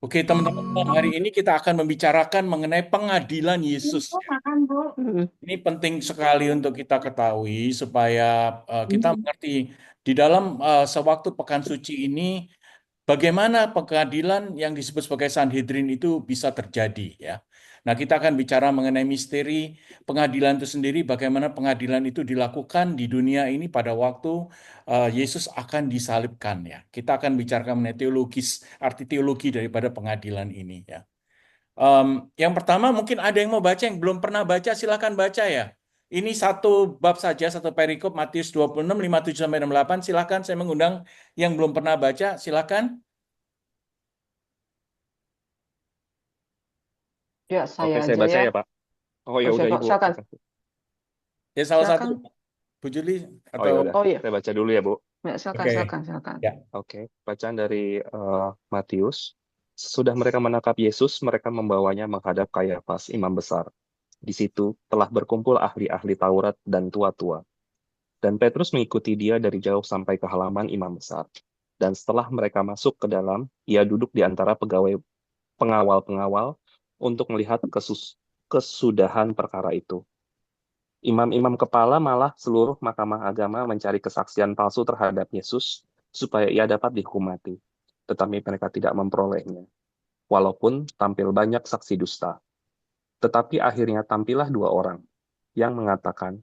Oke, teman-teman, hari ini kita akan membicarakan mengenai pengadilan Yesus. Mm. Ini penting sekali untuk kita ketahui supaya kita mengerti di dalam sewaktu pekan suci ini bagaimana pengadilan yang disebut sebagai Sanhedrin itu bisa terjadi ya. Nah, kita akan bicara mengenai misteri pengadilan itu sendiri, bagaimana pengadilan itu dilakukan di dunia ini pada waktu Yesus akan disalibkan ya. Kita akan bicara mengenai teologis, arti teologi daripada pengadilan ini ya. Em, yang pertama mungkin ada yang mau baca yang belum pernah baca silakan baca ya. Ini satu bab saja, satu perikop Matius 26, 57 sampai 68. Silakan saya mengundang yang belum pernah baca, silakan. Ya, Oke, saya saya aja baca ya. ya, Pak. Oh ya Oh, udah siapa? Ibu, Silakan. makasih. Ya salah satu Silakan. Bu Juli Oh atau ya udah, Oh iya. saya baca dulu ya, Bu. Ya, silakan, oke. silakan, silakan. Ya. Oke, bacaan dari Matius. Sesudah mereka menangkap Yesus, mereka membawanya menghadap Kayafas, imam besar. Di situ telah berkumpul ahli-ahli Taurat dan tua-tua. Dan Petrus mengikuti dia dari jauh sampai ke halaman imam besar. Dan setelah mereka masuk ke dalam, ia duduk di antara pegawai pengawal-pengawal untuk melihat kesudahan perkara itu. Imam-imam kepala malah seluruh mahkamah agama mencari kesaksian palsu terhadap Yesus supaya ia dapat dihukum mati. Tetapi mereka tidak memperolehnya, walaupun tampil banyak saksi dusta. Tetapi akhirnya tampillah dua orang yang mengatakan,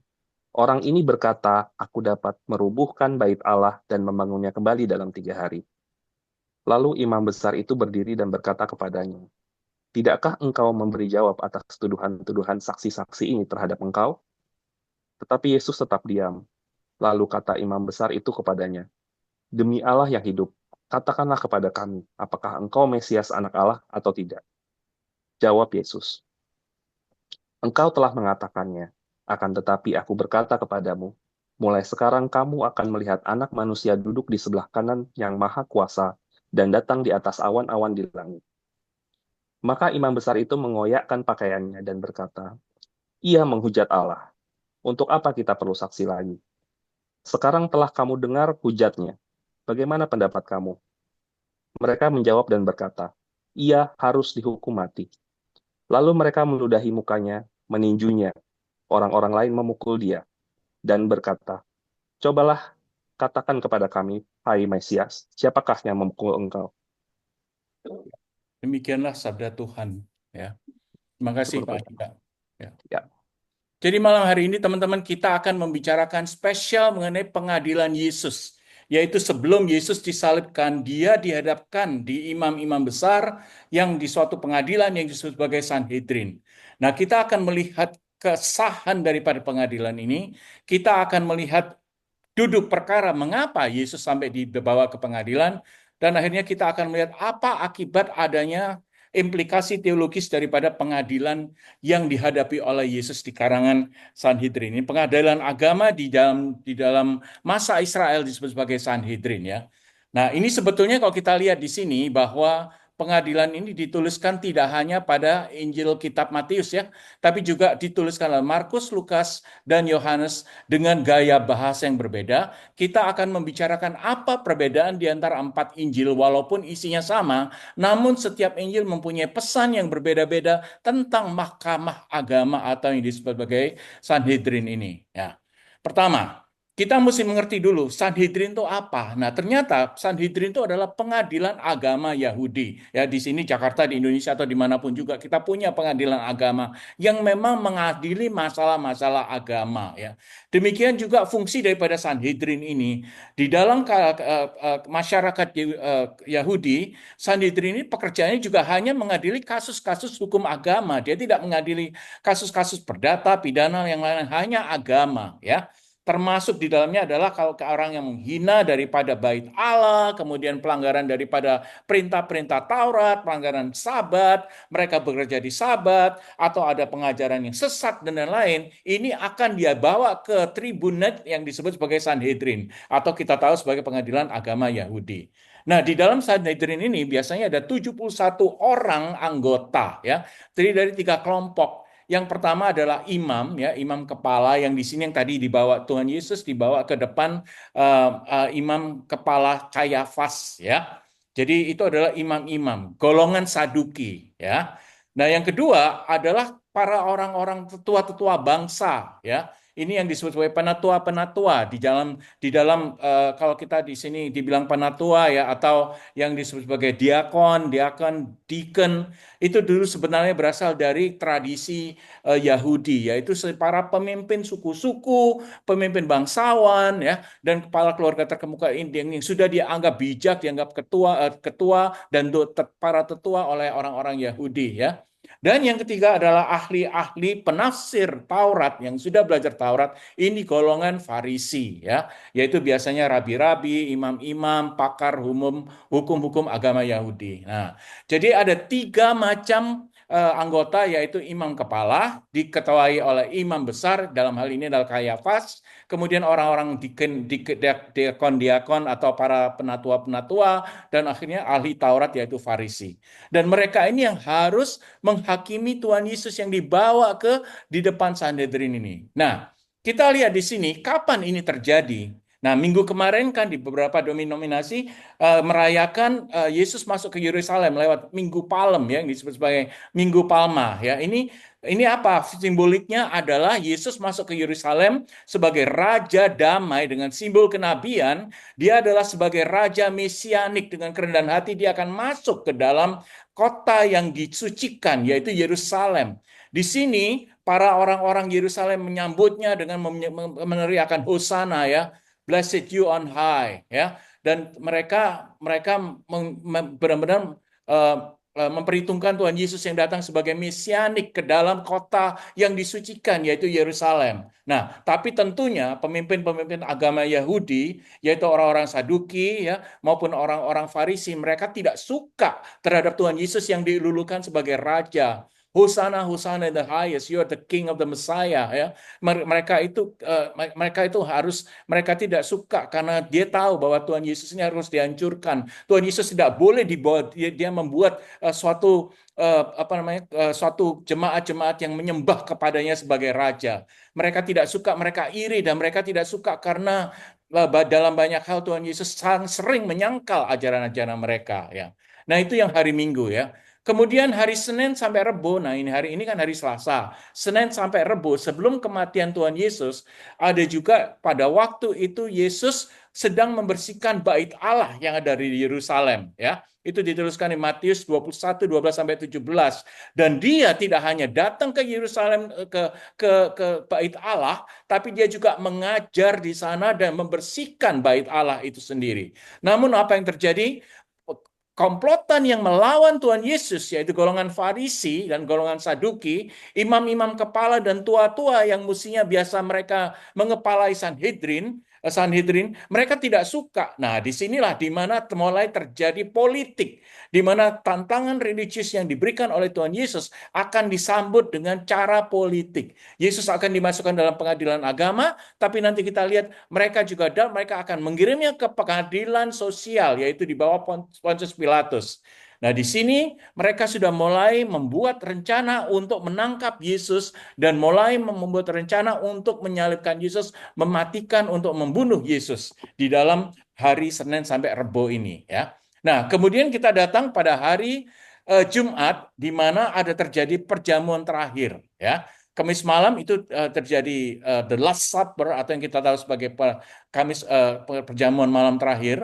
orang ini berkata, aku dapat merubuhkan bait Allah dan membangunnya kembali dalam 3 hari. Lalu imam besar itu berdiri dan berkata kepadanya, tidakkah engkau memberi jawab atas tuduhan-tuduhan saksi-saksi ini terhadap engkau? Tetapi Yesus tetap diam. Lalu kata imam besar itu kepadanya, demi Allah yang hidup, katakanlah kepada kami, apakah engkau Mesias anak Allah atau tidak? Jawab Yesus, engkau telah mengatakannya, akan tetapi aku berkata kepadamu, mulai sekarang kamu akan melihat anak manusia duduk di sebelah kanan yang maha kuasa dan datang di atas awan-awan di langit. Maka imam besar itu mengoyakkan pakaiannya dan berkata, ia menghujat Allah. Untuk apa kita perlu saksi lagi? Sekarang telah kamu dengar hujatnya. Bagaimana pendapat kamu? Mereka menjawab dan berkata, ia harus dihukum mati. Lalu mereka meludahi mukanya, meninjunya. Orang-orang lain memukul dia dan berkata, cobalah katakan kepada kami, hai Mesias, siapakah yang memukul engkau? Demikianlah sabda Tuhan ya. Terima kasih Syukur Pak Tuhan. Andika. Ya. Ya, Jadi malam hari ini teman-teman kita akan membicarakan spesial mengenai pengadilan Yesus. Yaitu sebelum Yesus disalibkan, dia dihadapkan di imam-imam besar yang di suatu pengadilan yang disebut sebagai Sanhedrin. Nah, kita akan melihat kesahan daripada pengadilan ini. Kita akan melihat duduk perkara mengapa Yesus sampai dibawa ke pengadilan. Dan akhirnya kita akan melihat apa akibat adanya implikasi teologis daripada pengadilan yang dihadapi oleh Yesus di karangan Sanhedrin. Ini pengadilan agama di dalam masa Israel disebut sebagai Sanhedrin ya. Nah, ini sebetulnya kalau kita lihat di sini bahwa pengadilan ini dituliskan tidak hanya pada Injil kitab Matius ya, tapi juga dituliskan oleh Markus, Lukas, dan Yohanes dengan gaya bahasa yang berbeda. Kita akan membicarakan apa perbedaan di antara 4 Injil walaupun isinya sama, namun setiap Injil mempunyai pesan yang berbeda-beda tentang mahkamah agama atau yang disebut sebagai Sanhedrin ini. Ya. Pertama, kita mesti mengerti dulu Sanhedrin itu apa. Nah, ternyata Sanhedrin itu adalah pengadilan agama Yahudi. Ya, di sini Jakarta, di Indonesia atau dimanapun juga kita punya pengadilan agama yang memang mengadili masalah-masalah agama. Ya, demikian juga fungsi daripada Sanhedrin ini di dalam masyarakat Yahudi. Sanhedrin ini pekerjaannya juga hanya mengadili kasus-kasus hukum agama. Dia tidak mengadili kasus-kasus perdata, pidana yang lain, hanya agama. Ya, termasuk di dalamnya adalah kalau ke orang yang menghina daripada bait Allah, kemudian pelanggaran daripada perintah-perintah Taurat, pelanggaran Sabat, mereka bekerja di Sabat, atau ada pengajaran yang sesat dan lain-lain, ini akan dia bawa ke tribunet yang disebut sebagai Sanhedrin, atau kita tahu sebagai pengadilan agama Yahudi. Nah, di dalam Sanhedrin ini biasanya ada 71 orang anggota, ya, terdiri dari 3 kelompok. Yang pertama adalah imam, ya, imam kepala yang di sini yang tadi dibawa Tuhan Yesus dibawa ke depan imam kepala Kayafas, ya. Jadi itu adalah imam-imam, golongan Saduki, ya. Nah, yang kedua adalah para orang-orang tetua-tetua bangsa, ya. Ini yang disebut sebagai penatua-penatua di dalam kalau kita di sini dibilang penatua ya, atau yang disebut sebagai diakon, deacon, itu dulu sebenarnya berasal dari tradisi Yahudi, yaitu para pemimpin suku-suku, pemimpin bangsawan ya, dan kepala keluarga terkemuka ini yang sudah dianggap bijak, dianggap ketua dan para tetua oleh orang-orang Yahudi ya. Dan yang ketiga adalah ahli-ahli penafsir Taurat yang sudah belajar Taurat, ini golongan Farisi ya, yaitu biasanya rabi-rabi, imam-imam, pakar hukum-hukum agama Yahudi. Nah, jadi ada tiga macam anggota, yaitu imam kepala diketuai oleh imam besar, dalam hal ini adalah Kayafas, kemudian orang-orang diakon-diakon atau para penatua-penatua, dan akhirnya ahli Taurat yaitu Farisi. Dan mereka ini yang harus menghakimi Tuhan Yesus yang dibawa di depan Sanhedrin ini. Nah, kita lihat di sini kapan ini terjadi. Nah, minggu kemarin kan di beberapa denominasi merayakan Yesus masuk ke Yerusalem lewat Minggu Palem ya, yang disebut sebagai Minggu Palma ya. Ini apa? Simboliknya adalah Yesus masuk ke Yerusalem sebagai raja damai dengan simbol kenabian. Dia adalah sebagai raja mesianik, dengan kerendahan hati dia akan masuk ke dalam kota yang disucikan, yaitu Yerusalem. Di sini para orang-orang Yerusalem menyambutnya dengan meneriakan Hosana ya, blessed you on high ya, dan mereka benar-benar memperhitungkan Tuhan Yesus yang datang sebagai mesianik ke dalam kota yang disucikan, yaitu Yerusalem. Nah, tapi tentunya pemimpin-pemimpin agama Yahudi, yaitu orang-orang Saduki ya, maupun orang-orang Farisi, mereka tidak suka terhadap Tuhan Yesus yang dilulukan sebagai raja. Hosana, Hosana in the highest, you are the king of the Messiah ya. Mereka tidak suka karena dia tahu bahwa Tuhan Yesus ini harus dihancurkan. Tuhan Yesus tidak boleh dibawa, dia membuat suatu jemaat-jemaat yang menyembah kepadanya sebagai raja. Mereka tidak suka, mereka iri, dan mereka tidak suka karena dalam banyak hal Tuhan Yesus sering menyangkal ajaran-ajaran mereka ya. Nah, itu yang hari Minggu ya. Kemudian hari Senin sampai Rebo, nah hari ini kan hari Selasa, Senin sampai Rebo sebelum kematian Tuhan Yesus, ada juga pada waktu itu Yesus sedang membersihkan bait Allah yang ada di Yerusalem ya. Itu dituliskan di Matius 21, 12 sampai 17. Dan dia tidak hanya datang ke Yerusalem ke bait Allah, tapi dia juga mengajar di sana dan membersihkan bait Allah itu sendiri. Namun apa yang terjadi? Komplotan yang melawan Tuhan Yesus, yaitu golongan Farisi dan golongan Saduki, imam-imam kepala dan tua-tua yang mestinya biasa mereka mengepalai Sanhedrin, mereka tidak suka. Nah, disinilah di mana mulai terjadi politik, di mana tantangan religius yang diberikan oleh Tuhan Yesus akan disambut dengan cara politik. Yesus akan dimasukkan dalam pengadilan agama, tapi nanti kita lihat mereka akan mengirimnya ke pengadilan sosial, yaitu di bawah Pontius Pilatus. Nah, di sini mereka sudah mulai membuat rencana untuk menangkap Yesus dan mulai membuat rencana untuk menyalibkan Yesus, mematikan, untuk membunuh Yesus di dalam hari Senin sampai Rebo ini ya. Nah, kemudian kita datang pada hari Jumat di mana ada terjadi perjamuan terakhir ya. Kamis malam itu terjadi the last supper, atau yang kita tahu sebagai perjamuan malam terakhir.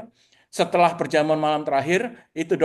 Setelah perjamuan malam terakhir itu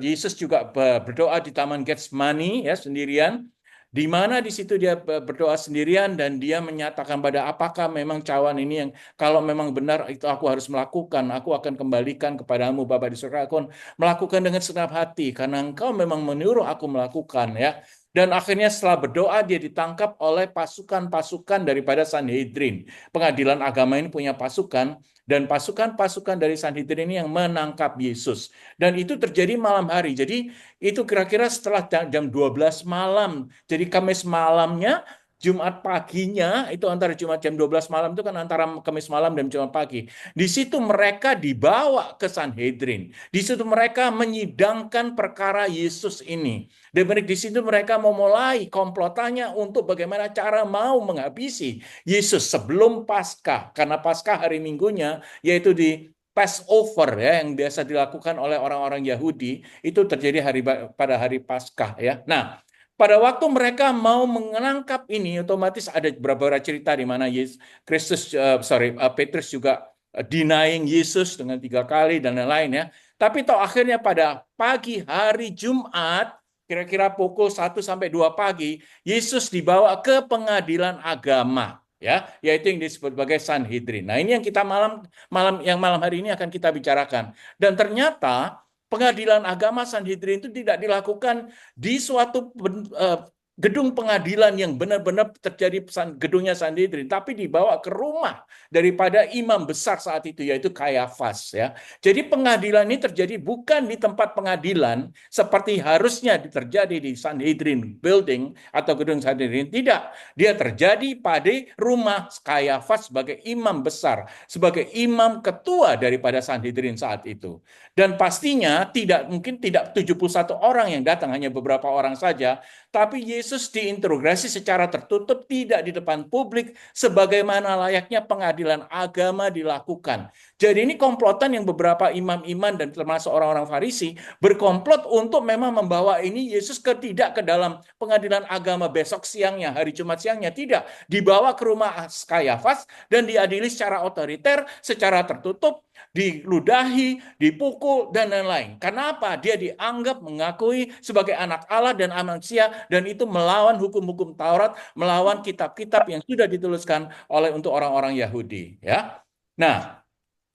Yesus juga berdoa di Taman Getsemani ya, sendirian, di mana di situ dia berdoa sendirian dan dia menyatakan apakah memang cawan ini yang kalau memang benar itu aku harus melakukan, aku akan kembalikan kepadamu Bapa di surga, aku melakukan dengan segenap hati karena engkau memang menyuruh aku melakukan ya. Dan akhirnya setelah berdoa dia ditangkap oleh pasukan-pasukan daripada Sanhedrin. Pengadilan agama ini punya pasukan, dan pasukan-pasukan dari Sanhedrin ini yang menangkap Yesus. Dan itu terjadi malam hari. Jadi itu kira-kira setelah jam 12 malam. Jadi Kamis malamnya, Jumat paginya, itu antara Jumat jam 12 malam itu kan antara Kamis malam dan Jumat pagi. Di situ mereka dibawa ke Sanhedrin. Di situ mereka menyidangkan perkara Yesus ini. Dan di situ mereka memulai komplotannya untuk bagaimana cara mau menghabisi Yesus sebelum Paskah. Karena Paskah hari Minggunya, yaitu di Passover ya yang biasa dilakukan oleh orang-orang Yahudi itu terjadi pada hari Paskah ya. Nah, pada waktu mereka mau menangkap ini, otomatis ada beberapa cerita di mana Petrus juga denying Yesus dengan 3 kali dan lain-lain ya. Tapi toh akhirnya pada pagi hari Jumat, kira-kira pukul 1 sampai 2 pagi, Yesus dibawa ke pengadilan agama ya, yaitu yang disebut sebagai Sanhedrin. Nah, ini yang kita malam hari ini akan kita bicarakan. Dan ternyata pengadilan agama Sanhedrin itu tidak dilakukan di suatu gedung pengadilan yang benar-benar terjadi gedungnya Sanhedrin, tapi dibawa ke rumah daripada imam besar saat itu, yaitu Kayafas ya. Jadi pengadilan ini terjadi bukan di tempat pengadilan seperti harusnya terjadi di Sanhedrin building atau gedung Sanhedrin, tidak. Dia terjadi pada rumah Kayafas sebagai imam besar, sebagai imam ketua daripada Sanhedrin saat itu. Dan pastinya mungkin tidak 71 orang yang datang, hanya beberapa orang saja, tapi Yesus diinterogasi secara tertutup, tidak di depan publik, sebagaimana layaknya pengadilan agama dilakukan. Jadi ini komplotan yang beberapa imam-imam dan termasuk orang-orang Farisi berkomplot untuk memang membawa ini Yesus tidak ke dalam pengadilan agama besok siangnya, hari Jumat siangnya, tidak. Dibawa ke rumah Kayafas dan diadili secara otoriter, secara tertutup, diludahi, dipukul, dan lain-lain. Kenapa? Dia dianggap mengakui sebagai anak Allah dan manusia, dan itu melawan hukum-hukum Taurat, melawan kitab-kitab yang sudah dituliskan untuk orang-orang Yahudi. Ya, nah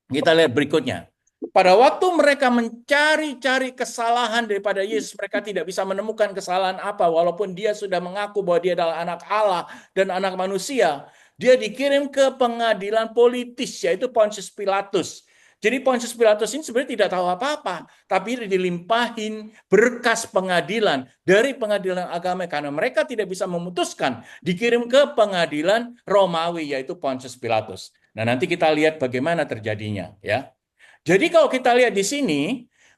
kita lihat berikutnya. Pada waktu mereka mencari-cari kesalahan daripada Yesus, mereka tidak bisa menemukan kesalahan apa, walaupun dia sudah mengaku bahwa dia adalah anak Allah dan anak manusia. Dia dikirim ke pengadilan politis, yaitu Pontius Pilatus. Jadi Pontius Pilatus ini sebenarnya tidak tahu apa-apa, tapi dilimpahin berkas pengadilan dari pengadilan agama karena mereka tidak bisa memutuskan, dikirim ke pengadilan Romawi, yaitu Pontius Pilatus. Nah, nanti kita lihat bagaimana terjadinya ya. Jadi kalau kita lihat di sini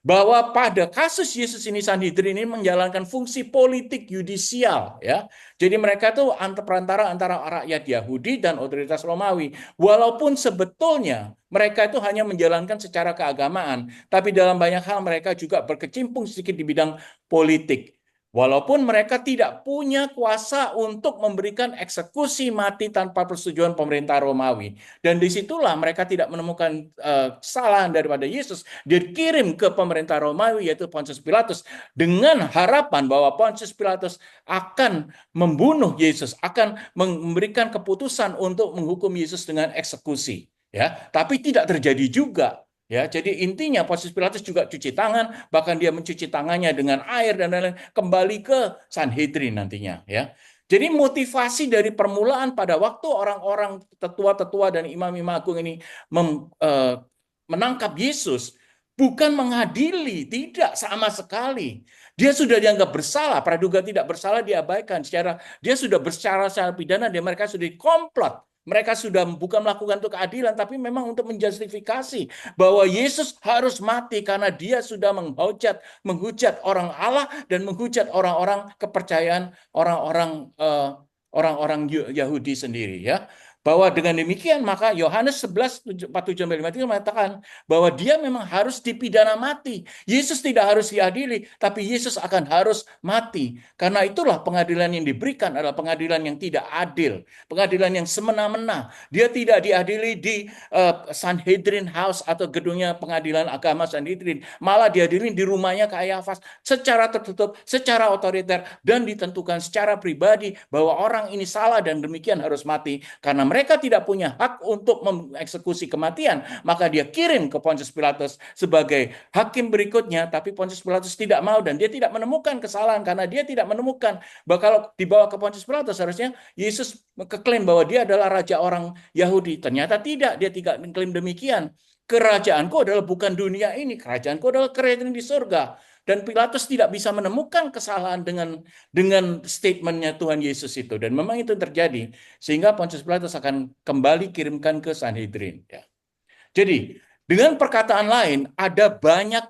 bahwa pada kasus Yesus ini, Sanhedrin ini menjalankan fungsi politik yudisial ya. Jadi mereka itu perantara antara rakyat Yahudi dan otoritas Romawi. Walaupun sebetulnya mereka itu hanya menjalankan secara keagamaan, tapi dalam banyak hal mereka juga berkecimpung sedikit di bidang politik. Walaupun mereka tidak punya kuasa untuk memberikan eksekusi mati tanpa persetujuan pemerintah Romawi. Dan disitulah mereka tidak menemukan kesalahan daripada Yesus. Dia dikirim ke pemerintah Romawi, yaitu Pontius Pilatus, dengan harapan bahwa Pontius Pilatus akan membunuh Yesus, akan memberikan keputusan untuk menghukum Yesus dengan eksekusi. Ya, tapi tidak terjadi juga. Ya, jadi intinya Pontius Pilatus juga cuci tangan, bahkan dia mencuci tangannya dengan air dan lain-lain, kembali ke Sanhedrin nantinya. Ya, jadi motivasi dari permulaan pada waktu orang-orang tetua-tetua dan imam-imam agung ini menangkap Yesus, bukan mengadili, tidak sama sekali. Dia sudah dianggap bersalah, praduga tidak bersalah diabaikan. Dia sudah secara pidana, mereka sudah dikomplot. Mereka sudah bukan melakukan untuk keadilan, tapi memang untuk menjustifikasi bahwa Yesus harus mati karena dia sudah menghujat orang Allah dan menghujat orang-orang kepercayaan orang-orang Yahudi sendiri ya. Bahwa dengan demikian maka Yohanes 11:47-53 mengatakan bahwa dia memang harus dipidana mati. Yesus tidak harus diadili, tapi Yesus akan harus mati. Karena itulah pengadilan yang diberikan adalah pengadilan yang tidak adil, pengadilan yang semena-mena. Dia tidak diadili di Sanhedrin House atau gedungnya pengadilan agama Sanhedrin, malah diadili di rumahnya Kayafas secara tertutup, secara otoriter, dan ditentukan secara pribadi bahwa orang ini salah dan demikian harus mati. Karena mereka tidak punya hak untuk mengeksekusi kematian, maka dia kirim ke Pontius Pilatus sebagai hakim berikutnya, tapi Pontius Pilatus tidak mau dan dia tidak menemukan kesalahan karena dia tidak menemukan bahwa kalau dibawa ke Pontius Pilatus harusnya Yesus mengklaim bahwa dia adalah raja orang Yahudi. Ternyata tidak, dia tidak mengklaim demikian. Kerajaanku adalah bukan dunia ini, kerajaanku adalah kerajaan di surga. Dan Pilatus tidak bisa menemukan kesalahan dengan statementnya Tuhan Yesus itu. Dan memang itu terjadi. Sehingga Pontius Pilatus akan kembali kirimkan ke Sanhedrin. Ya. Jadi, dengan perkataan lain, ada banyak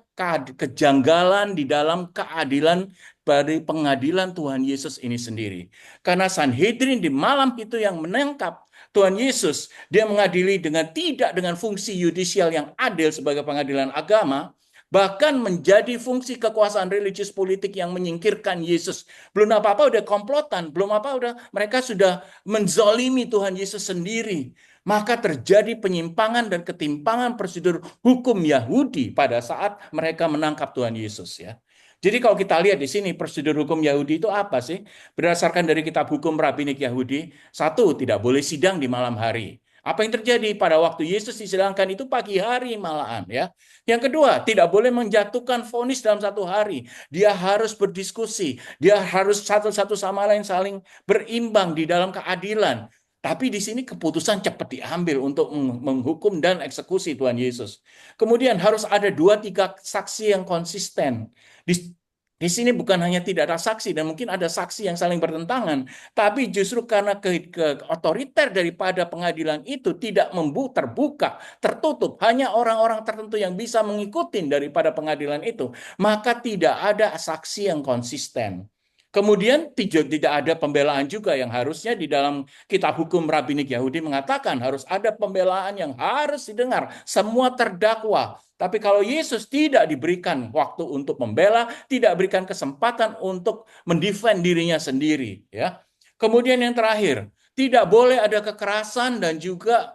kejanggalan di dalam keadilan dari pengadilan Tuhan Yesus ini sendiri. Karena Sanhedrin di malam itu yang menangkap Tuhan Yesus, dia mengadili tidak dengan fungsi yudisial yang adil sebagai pengadilan agama, bahkan menjadi fungsi kekuasaan religius politik yang menyingkirkan Yesus. Belum apa-apa udah komplotan, belum apa udah mereka sudah menzolimi Tuhan Yesus sendiri. Maka terjadi penyimpangan dan ketimpangan prosedur hukum Yahudi pada saat mereka menangkap Tuhan Yesus, ya. Jadi kalau kita lihat di sini prosedur hukum Yahudi itu apa sih? Berdasarkan dari kitab hukum rabbinik Yahudi, satu, tidak boleh sidang di malam hari. Apa yang terjadi pada waktu Yesus disidangkan itu pagi hari malahan, ya. Yang kedua, tidak boleh menjatuhkan vonis dalam satu hari. Dia harus berdiskusi, dia harus satu sama lain saling berimbang di dalam keadilan. Tapi di sini keputusan cepat diambil untuk menghukum dan eksekusi Tuhan Yesus. Kemudian harus ada 2-3 saksi yang konsisten. Di sini bukan hanya tidak ada saksi dan mungkin ada saksi yang saling bertentangan, tapi justru karena otoriter daripada pengadilan itu tidak terbuka, tertutup, hanya orang-orang tertentu yang bisa mengikuti daripada pengadilan itu, maka tidak ada saksi yang konsisten. Kemudian tidak ada pembelaan juga yang harusnya di dalam kitab hukum rabbinik Yahudi mengatakan harus ada pembelaan yang harus didengar semua terdakwa. Tapi kalau Yesus tidak diberikan waktu untuk membela, tidak berikan kesempatan untuk mendefend dirinya sendiri, ya. Kemudian yang terakhir, tidak boleh ada kekerasan dan juga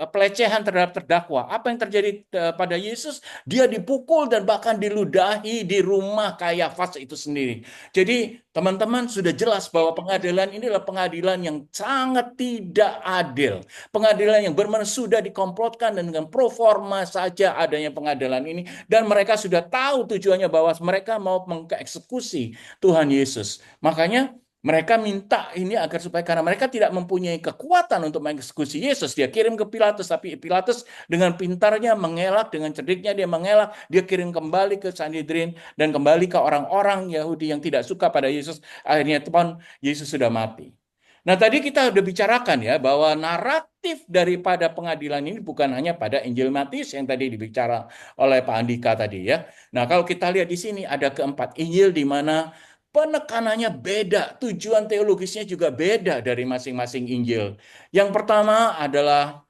pelecehan terhadap terdakwa. Apa yang terjadi pada Yesus? Dia dipukul dan bahkan diludahi di rumah Kayafas itu sendiri. Jadi teman-teman sudah jelas bahwa pengadilan ini adalah pengadilan yang sangat tidak adil. Pengadilan yang benar-benar sudah dikomplotkan dan dengan pro forma saja adanya pengadilan ini. Dan mereka sudah tahu tujuannya bahwa mereka mau mengeksekusi Tuhan Yesus. Makanya mereka minta ini agar supaya karena mereka tidak mempunyai kekuatan untuk mengeksekusi Yesus, dia kirim ke Pilatus, tapi Pilatus dengan pintarnya mengelak, dengan cerdiknya dia mengelak, dia kirim kembali ke Sanhedrin dan kembali ke orang-orang Yahudi yang tidak suka pada Yesus. Akhirnya teman Yesus sudah mati. Nah, tadi kita sudah bicarakan ya bahwa naratif daripada pengadilan ini bukan hanya pada Injil Matius yang tadi dibicara oleh Pak Andika tadi ya. Nah, kalau kita lihat di sini ada keempat Injil di mana penekanannya beda, tujuan teologisnya juga beda dari masing-masing Injil. Yang pertama adalah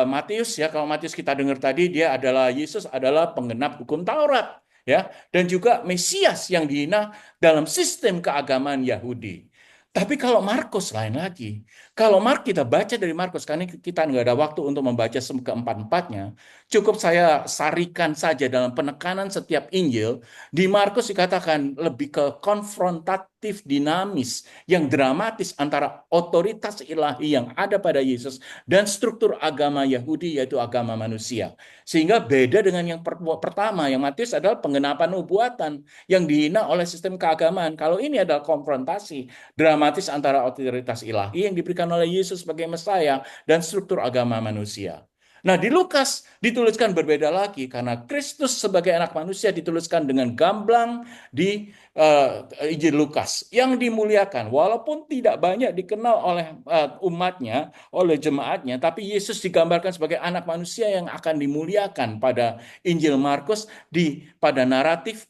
Matius ya. Kalau Matius kita dengar tadi dia adalah Yesus adalah penggenap hukum Taurat ya, dan juga Mesias yang dihina dalam sistem keagamaan Yahudi. Tapi kalau Markus lain lagi. Kalau kita baca dari Markus, karena kita nggak ada waktu untuk membaca keempat-empatnya, cukup saya sarikan saja dalam penekanan setiap Injil. Di Markus dikatakan lebih ke konfrontatif, dinamis, yang dramatis antara otoritas ilahi yang ada pada Yesus dan struktur agama Yahudi, yaitu agama manusia. Sehingga beda dengan yang pertama, yang Matius adalah penggenapan nubuatan yang dihina oleh sistem keagamaan. Kalau ini adalah konfrontasi dramatis antara otoritas ilahi yang diberikan oleh Yesus sebagai Mesaya dan struktur agama manusia. Nah, di Lukas dituliskan berbeda lagi karena Kristus sebagai anak manusia dituliskan dengan gamblang di Injil Lukas yang dimuliakan walaupun tidak banyak dikenal oleh umatnya, oleh jemaatnya, tapi Yesus digambarkan sebagai anak manusia yang akan dimuliakan pada Injil Markus pada naratif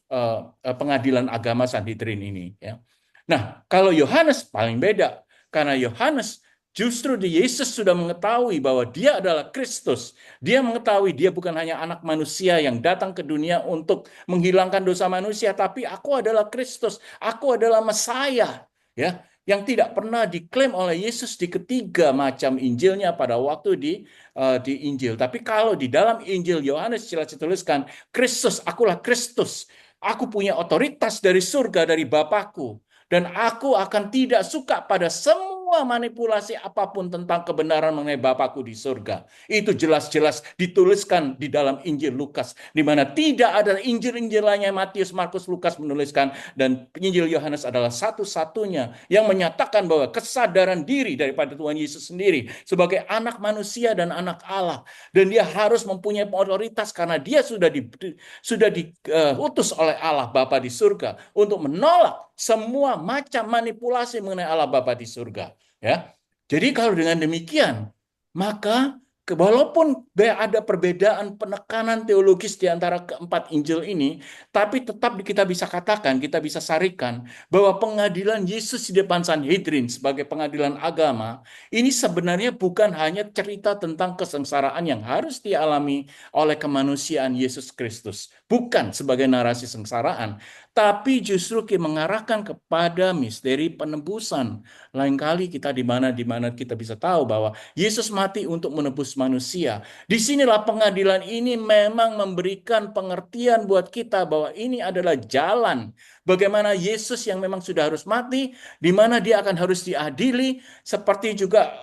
pengadilan agama Sanhedrin ini ya. Nah, kalau Yohanes paling beda karena Yohanes justru Yesus sudah mengetahui bahwa dia adalah Kristus. Dia mengetahui dia bukan hanya anak manusia yang datang ke dunia untuk menghilangkan dosa manusia, tapi aku adalah Kristus, aku adalah Mesaya, ya, yang tidak pernah diklaim oleh Yesus di ketiga macam Injilnya pada waktu di Injil. Tapi kalau di dalam Injil Yohanes jelas dituliskan, Kristus, akulah Kristus. Aku punya otoritas dari surga, dari Bapakku. Dan aku akan tidak suka pada semua manipulasi apapun tentang kebenaran mengenai Bapakku di surga. Itu jelas-jelas dituliskan di dalam Injil Lukas, di mana tidak ada Injil-Injil lainnya Matius, Markus, Lukas menuliskan, dan Injil Yohanes adalah satu-satunya yang menyatakan bahwa kesadaran diri daripada Tuhan Yesus sendiri sebagai anak manusia dan anak Allah, dan dia harus mempunyai otoritas karena dia sudah diutus oleh Allah Bapa di surga untuk menolak semua macam manipulasi mengenai Allah Bapa di surga. Ya, jadi kalau dengan demikian, maka Walaupun ada perbedaan penekanan teologis di antara keempat Injil ini, tapi tetap kita bisa katakan, kita bisa sarikan bahwa pengadilan Yesus di depan Sanhedrin sebagai pengadilan agama ini sebenarnya bukan hanya cerita tentang kesengsaraan yang harus dialami oleh kemanusiaan Yesus Kristus, bukan sebagai narasi sengsaraan, tapi justru mengarahkan kepada misteri penebusan. Lain kali kita di mana kita bisa tahu bahwa Yesus mati untuk menebus manusia. Disinilah pengadilan ini memang memberikan pengertian buat kita bahwa ini adalah jalan. Bagaimana Yesus yang memang sudah harus mati, di mana dia akan harus diadili, seperti juga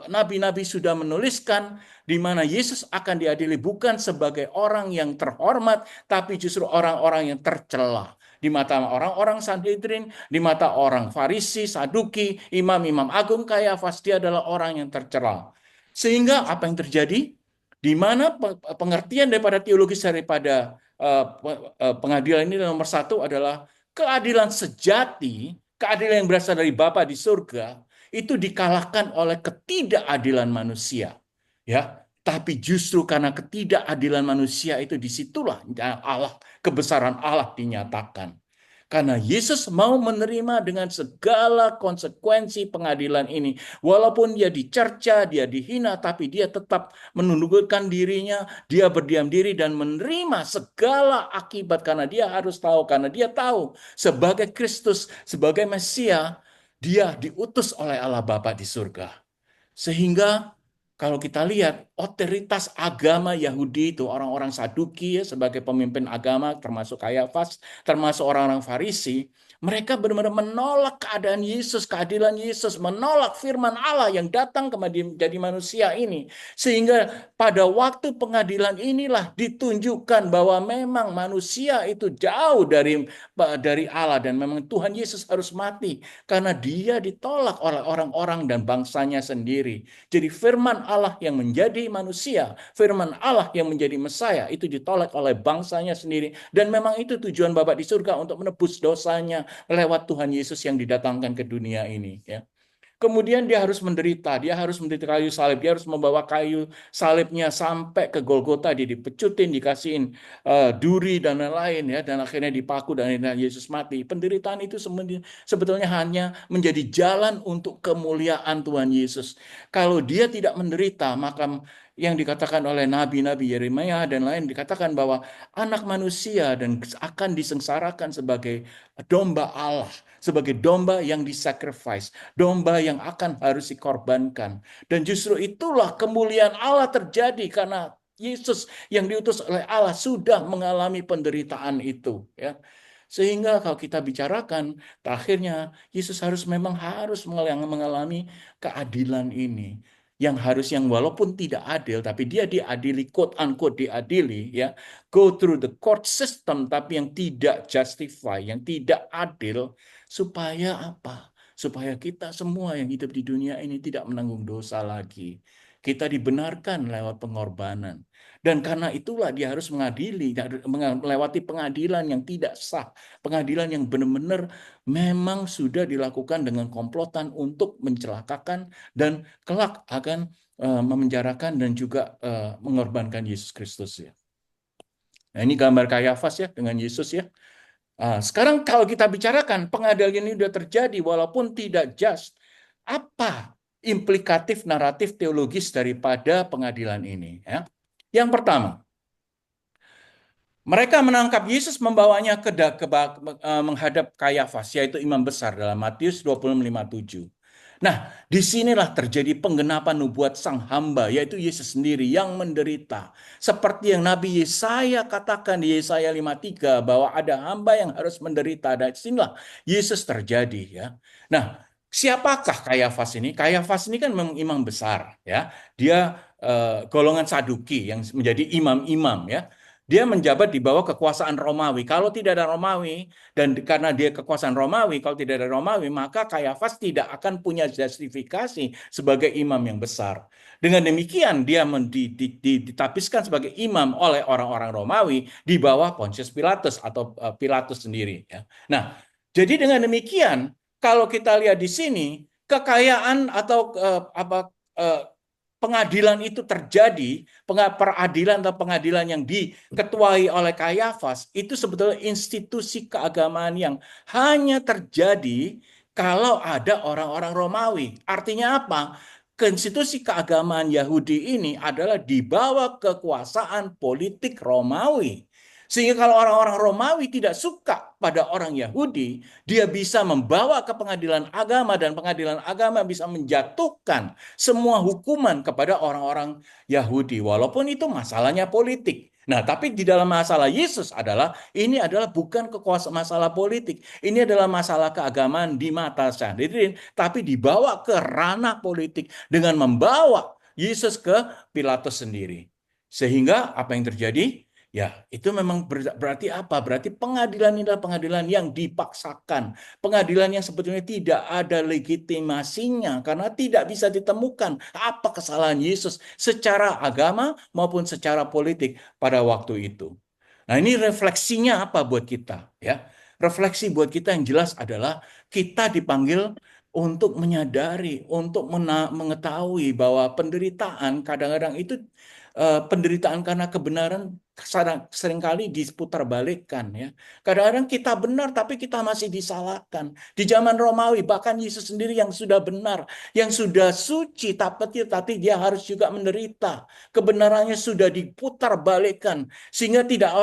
nabi-nabi sudah menuliskan, di mana Yesus akan diadili bukan sebagai orang yang terhormat, tapi justru orang-orang yang tercela. Di mata orang-orang Sanhedrin, di mata orang Farisi, Saduki, imam-imam agung, Kayafas, dia adalah orang yang tercela. Sehingga apa yang terjadi? Di mana pengertian daripada teologis daripada pengadilan ini nomor satu adalah keadilan sejati, keadilan yang berasal dari Bapa di surga, itu dikalahkan oleh ketidakadilan manusia. Ya, tapi justru karena ketidakadilan manusia itu disitulah Allah, kebesaran Allah dinyatakan. Karena Yesus mau menerima dengan segala konsekuensi pengadilan ini. Walaupun dia dicerca, dia dihina, tapi dia tetap menundukkan dirinya, dia berdiam diri dan menerima segala akibat karena dia harus tahu, karena dia tahu sebagai Kristus, sebagai Mesia, dia diutus oleh Allah Bapa di surga. Sehingga kalau kita lihat otoritas agama Yahudi itu orang-orang Saduki ya, sebagai pemimpin agama termasuk Kayafas, termasuk orang-orang Farisi, mereka benar-benar menolak keadaan Yesus, keadilan Yesus, menolak firman Allah yang datang menjadi manusia ini. Sehingga pada waktu pengadilan inilah ditunjukkan bahwa memang manusia itu jauh dari Allah dan memang Tuhan Yesus harus mati karena dia ditolak oleh orang-orang dan bangsanya sendiri. Jadi firman Allah yang menjadi manusia, firman Allah yang menjadi Mesaya itu ditolak oleh bangsanya sendiri. Dan memang itu tujuan Bapa di surga untuk menebus dosanya lewat Tuhan Yesus yang didatangkan ke dunia ini. Ya. Kemudian dia harus menderita kayu salib, dia harus membawa kayu salibnya sampai ke Golgota, dia dipecutin, dikasihin duri dan lain-lain ya, dan akhirnya dipaku dan akhirnya Yesus mati. Penderitaan itu sebetulnya hanya menjadi jalan untuk kemuliaan Tuhan Yesus. Kalau dia tidak menderita, maka yang dikatakan oleh nabi-nabi Yeremia dan lain dikatakan bahwa anak manusia dan akan disengsarakan sebagai domba Allah, sebagai domba yang disacrifice, domba yang akan harus dikorbankan. Dan justru itulah kemuliaan Allah terjadi karena Yesus yang diutus oleh Allah sudah mengalami penderitaan itu. Ya. Sehingga kalau kita bicarakan, akhirnya Yesus memang harus mengalami keadilan ini. Yang walaupun tidak adil, tapi dia diadili, quote unquote diadili, ya, go through the court system, tapi yang tidak justify, yang tidak adil, supaya apa? Supaya kita semua yang hidup di dunia ini tidak menanggung dosa lagi. Kita dibenarkan lewat pengorbanan. Dan karena itulah dia harus melewati pengadilan yang tidak sah. Pengadilan yang benar-benar memang sudah dilakukan dengan komplotan untuk mencelakakan dan kelak akan memenjarakan dan juga mengorbankan Yesus Kristus. Ya. Nah, ini gambar Kayafas ya dengan Yesus ya. Sekarang kalau kita bicarakan pengadilan ini sudah terjadi walaupun tidak just, apa implikatif naratif teologis daripada pengadilan ini? Ya. Yang pertama, mereka menangkap Yesus membawanya menghadap Kayafas, yaitu imam besar dalam Matius 25:7. Nah, disinilah terjadi penggenapan nubuat sang hamba, yaitu Yesus sendiri yang menderita. Seperti yang Nabi Yesaya katakan di Yesaya 53, bahwa ada hamba yang harus menderita. Dan disinilah Yesus terjadi. Ya. Nah, siapakah Kayafas ini? Kayafas ini kan memang imam besar. Ya. Dia golongan Saduki yang menjadi imam-imam. Ya. Dia menjabat di bawah kekuasaan Romawi. Kalau tidak ada Romawi, dan karena dia kekuasaan Romawi, kalau tidak ada Romawi, maka Kayafas tidak akan punya justifikasi sebagai imam yang besar. Dengan demikian, dia ditapiskan sebagai imam oleh orang-orang Romawi di bawah Pontius Pilatus atau Pilatus sendiri. Ya. Nah, jadi dengan demikian, kalau kita lihat di sini, kekayaan atau pengadilan itu terjadi, peradilan atau pengadilan yang diketuai oleh Kayafas, itu sebetulnya institusi keagamaan yang hanya terjadi kalau ada orang-orang Romawi. Artinya apa? Konstitusi keagamaan Yahudi ini adalah di bawah kekuasaan politik Romawi. Sehingga kalau orang-orang Romawi tidak suka pada orang Yahudi, dia bisa membawa ke pengadilan agama dan pengadilan agama bisa menjatuhkan semua hukuman kepada orang-orang Yahudi. Walaupun itu masalahnya politik. Nah, tapi di dalam masalah Yesus ini adalah bukan kekuasaan masalah politik. Ini adalah masalah keagamaan di mata Sanhedrin, tapi dibawa ke ranah politik dengan membawa Yesus ke Pilatus sendiri. Sehingga apa yang terjadi? Ya, itu memang berarti apa? Berarti pengadilan ini adalah pengadilan yang dipaksakan. Pengadilan yang sebetulnya tidak ada legitimasinya karena tidak bisa ditemukan apa kesalahan Yesus secara agama maupun secara politik pada waktu itu. Nah, ini refleksinya apa buat kita, ya? Refleksi buat kita yang jelas adalah kita dipanggil untuk menyadari, untuk mengetahui bahwa penderitaan kadang-kadang itu penderitaan karena kebenaran seringkali diputarbalikkan, ya. Kadang-kadang kita benar tapi kita masih disalahkan. Di zaman Romawi bahkan Yesus sendiri yang sudah benar, yang sudah suci tapi dia harus juga menderita. Kebenarannya sudah diputarbalikkan sehingga tidak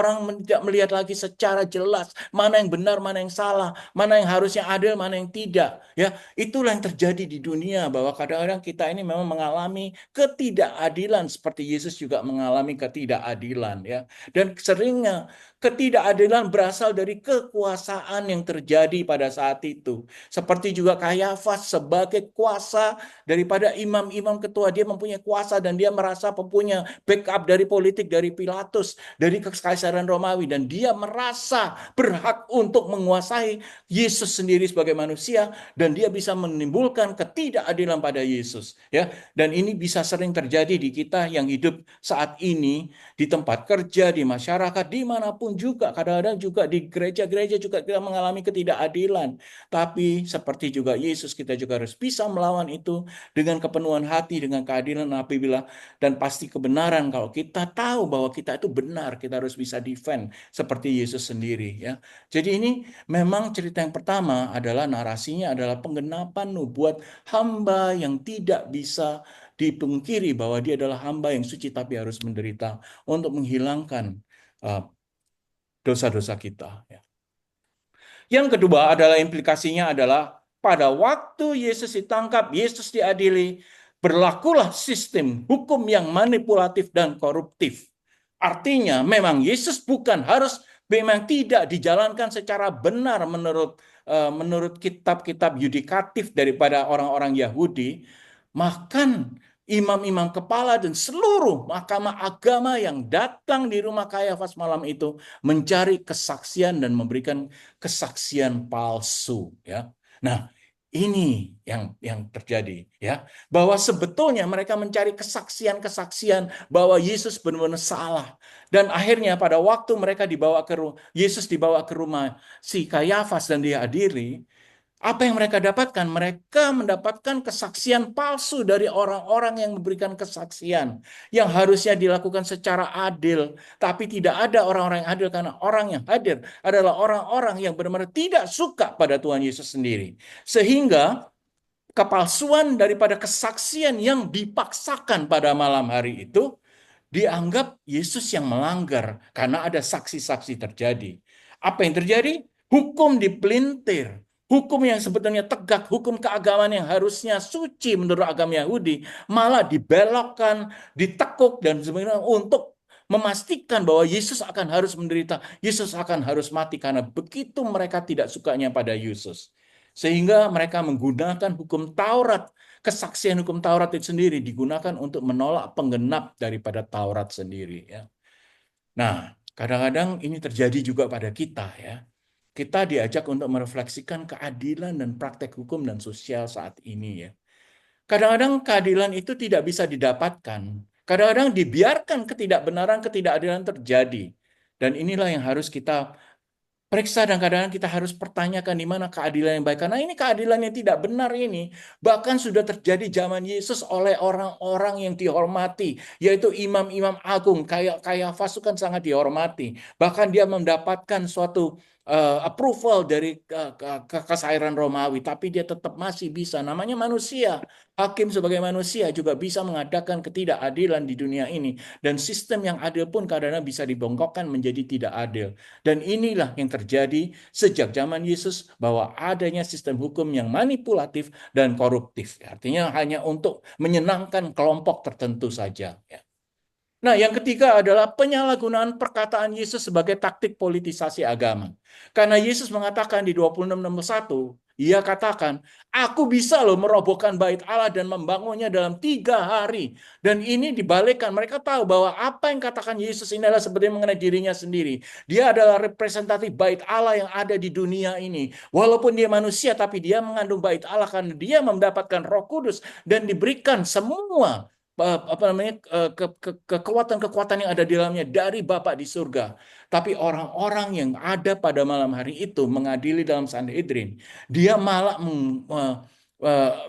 melihat lagi secara jelas mana yang benar, mana yang salah, mana yang harusnya adil, mana yang tidak, ya. Itulah yang terjadi di dunia bahwa kadang-kadang kita ini memang mengalami ketidakadilan seperti Yesus juga mengalami ketidakadilan, ya. Dan seringnya ketidakadilan berasal dari kekuasaan yang terjadi pada saat itu. Seperti juga Kayafas sebagai kuasa daripada imam-imam ketua, dia mempunyai kuasa dan dia merasa mempunyai backup dari politik, dari Pilatus, dari kekaisaran Romawi, dan dia merasa berhak untuk menguasai Yesus sendiri sebagai manusia dan dia bisa menimbulkan ketidakadilan pada Yesus, ya. Dan ini bisa sering terjadi di kita yang hidup saat ini di tempat kerja, di masyarakat, dimanapun juga. Kadang-kadang juga di gereja-gereja juga kita mengalami ketidakadilan. Tapi seperti juga Yesus, kita juga harus bisa melawan itu dengan kepenuhan hati, dengan keadilan apabila dan pasti kebenaran. Kalau kita tahu bahwa kita itu benar, kita harus bisa defend seperti Yesus sendiri, ya. Jadi ini memang cerita yang pertama adalah narasinya adalah penggenapan nubuat hamba yang tidak bisa dipungkiri bahwa dia adalah hamba yang suci tapi harus menderita untuk menghilangkan dosa-dosa kita, ya. Yang kedua adalah implikasinya adalah pada waktu Yesus ditangkap, Yesus diadili, berlakulah sistem hukum yang manipulatif dan koruptif. Artinya memang Yesus memang tidak dijalankan secara benar menurut kitab-kitab yudikatif daripada orang-orang Yahudi. Bahkan imam-imam kepala dan seluruh mahkamah agama yang datang di rumah Kayafas malam itu mencari kesaksian dan memberikan kesaksian palsu, ya. Nah, ini yang terjadi, ya, bahwa sebetulnya mereka mencari kesaksian-kesaksian bahwa Yesus benar-benar salah, dan akhirnya pada waktu Yesus dibawa ke rumah si Kayafas dan dihadiri, apa yang mereka dapatkan? Mereka mendapatkan kesaksian palsu dari orang-orang yang memberikan kesaksian yang harusnya dilakukan secara adil, tapi tidak ada orang-orang yang adil karena orang yang hadir adalah orang-orang yang benar-benar tidak suka pada Tuhan Yesus sendiri. Sehingga kepalsuan daripada kesaksian yang dipaksakan pada malam hari itu dianggap Yesus yang melanggar karena ada saksi-saksi terjadi. Apa yang terjadi? Hukum dipelintir. Hukum yang sebetulnya tegak, hukum keagamaan yang harusnya suci menurut agama Yahudi, malah dibelokkan, ditekuk, dan sebenarnya untuk memastikan bahwa Yesus akan harus menderita, Yesus akan harus mati karena begitu mereka tidak sukanya pada Yesus. Sehingga mereka menggunakan hukum Taurat, kesaksian hukum Taurat itu sendiri digunakan untuk menolak penggenap daripada Taurat sendiri, ya. Nah, kadang-kadang ini terjadi juga pada kita, ya. Kita diajak untuk merefleksikan keadilan dan praktek hukum dan sosial saat ini, ya. Kadang-kadang keadilan itu tidak bisa didapatkan. Kadang-kadang dibiarkan ketidakbenaran, ketidakadilan terjadi. Dan inilah yang harus kita Periksa dan kadang-kadang kita harus pertanyakan di mana keadilan yang baik. Karena ini keadilan yang tidak benar ini. Bahkan sudah terjadi zaman Yesus oleh orang-orang yang dihormati. Yaitu imam-imam agung. Kayak Kayafas itu kan sangat dihormati. Bahkan dia mendapatkan suatu approval dari kekaisaran Romawi. Tapi dia tetap masih bisa. Namanya manusia. Hakim sebagai manusia juga bisa mengadakan ketidakadilan di dunia ini. Dan sistem yang adil pun kadang-kadang bisa dibongkokkan menjadi tidak adil. Dan inilah yang terjadi sejak zaman Yesus bahwa adanya sistem hukum yang manipulatif dan koruptif. Artinya hanya untuk menyenangkan kelompok tertentu saja. Ya. Nah, yang ketiga adalah penyalahgunaan perkataan Yesus sebagai taktik politisasi agama. Karena Yesus mengatakan di 26:61, ia katakan, aku bisa loh merobohkan bait Allah dan membangunnya dalam 3 hari. Dan ini dibalikkan. Mereka tahu bahwa apa yang katakan Yesus ini adalah sebenarnya mengenai dirinya sendiri. Dia adalah representatif bait Allah yang ada di dunia ini. Walaupun dia manusia, tapi dia mengandung bait Allah karena dia mendapatkan Roh Kudus dan diberikan semua apa namanya kekuatan-kekuatan yang ada di dalamnya dari Bapa di surga. Tapi orang-orang yang ada pada malam hari itu mengadili dalam Sanhedrin, dia malah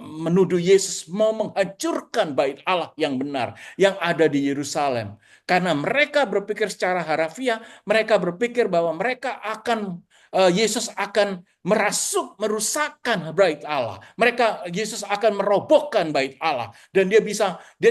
menuduh Yesus mau menghancurkan bait Allah yang benar yang ada di Yerusalem. Karena mereka berpikir secara harafiah, mereka berpikir bahwa mereka akan Yesus akan merusakkan bait Allah. Yesus akan merobohkan bait Allah dan dia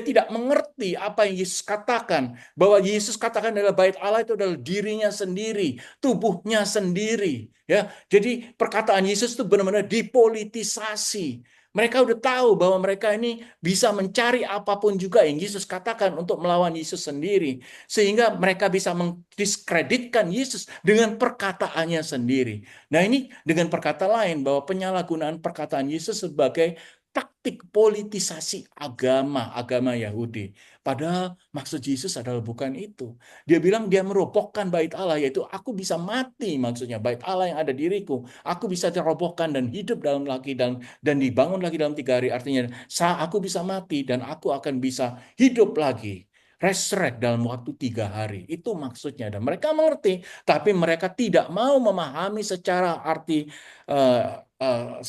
tidak mengerti apa yang Yesus katakan, bahwa Yesus katakan adalah bait Allah itu adalah dirinya sendiri, tubuhnya sendiri, ya. Jadi perkataan Yesus itu benar-benar dipolitisasi. Mereka udah tahu bahwa mereka ini bisa mencari apapun juga yang Yesus katakan untuk melawan Yesus sendiri. Sehingga mereka bisa mendiskreditkan Yesus dengan perkataannya sendiri. Nah, ini dengan perkata lain bahwa penyalahgunaan perkataan Yesus sebagai taktik politisasi agama Yahudi. Padahal maksud Yesus adalah bukan itu. Dia bilang dia merobohkan bait Allah, yaitu aku bisa mati, maksudnya bait Allah yang ada diriku. Aku bisa dirobohkan dan hidup dalam lagi dan dibangun lagi dalam 3 hari. Artinya aku bisa mati dan aku akan bisa hidup lagi. Resurrect dalam waktu 3 hari. Itu maksudnya. Dan mereka mengerti. Tapi mereka tidak mau memahami secara arti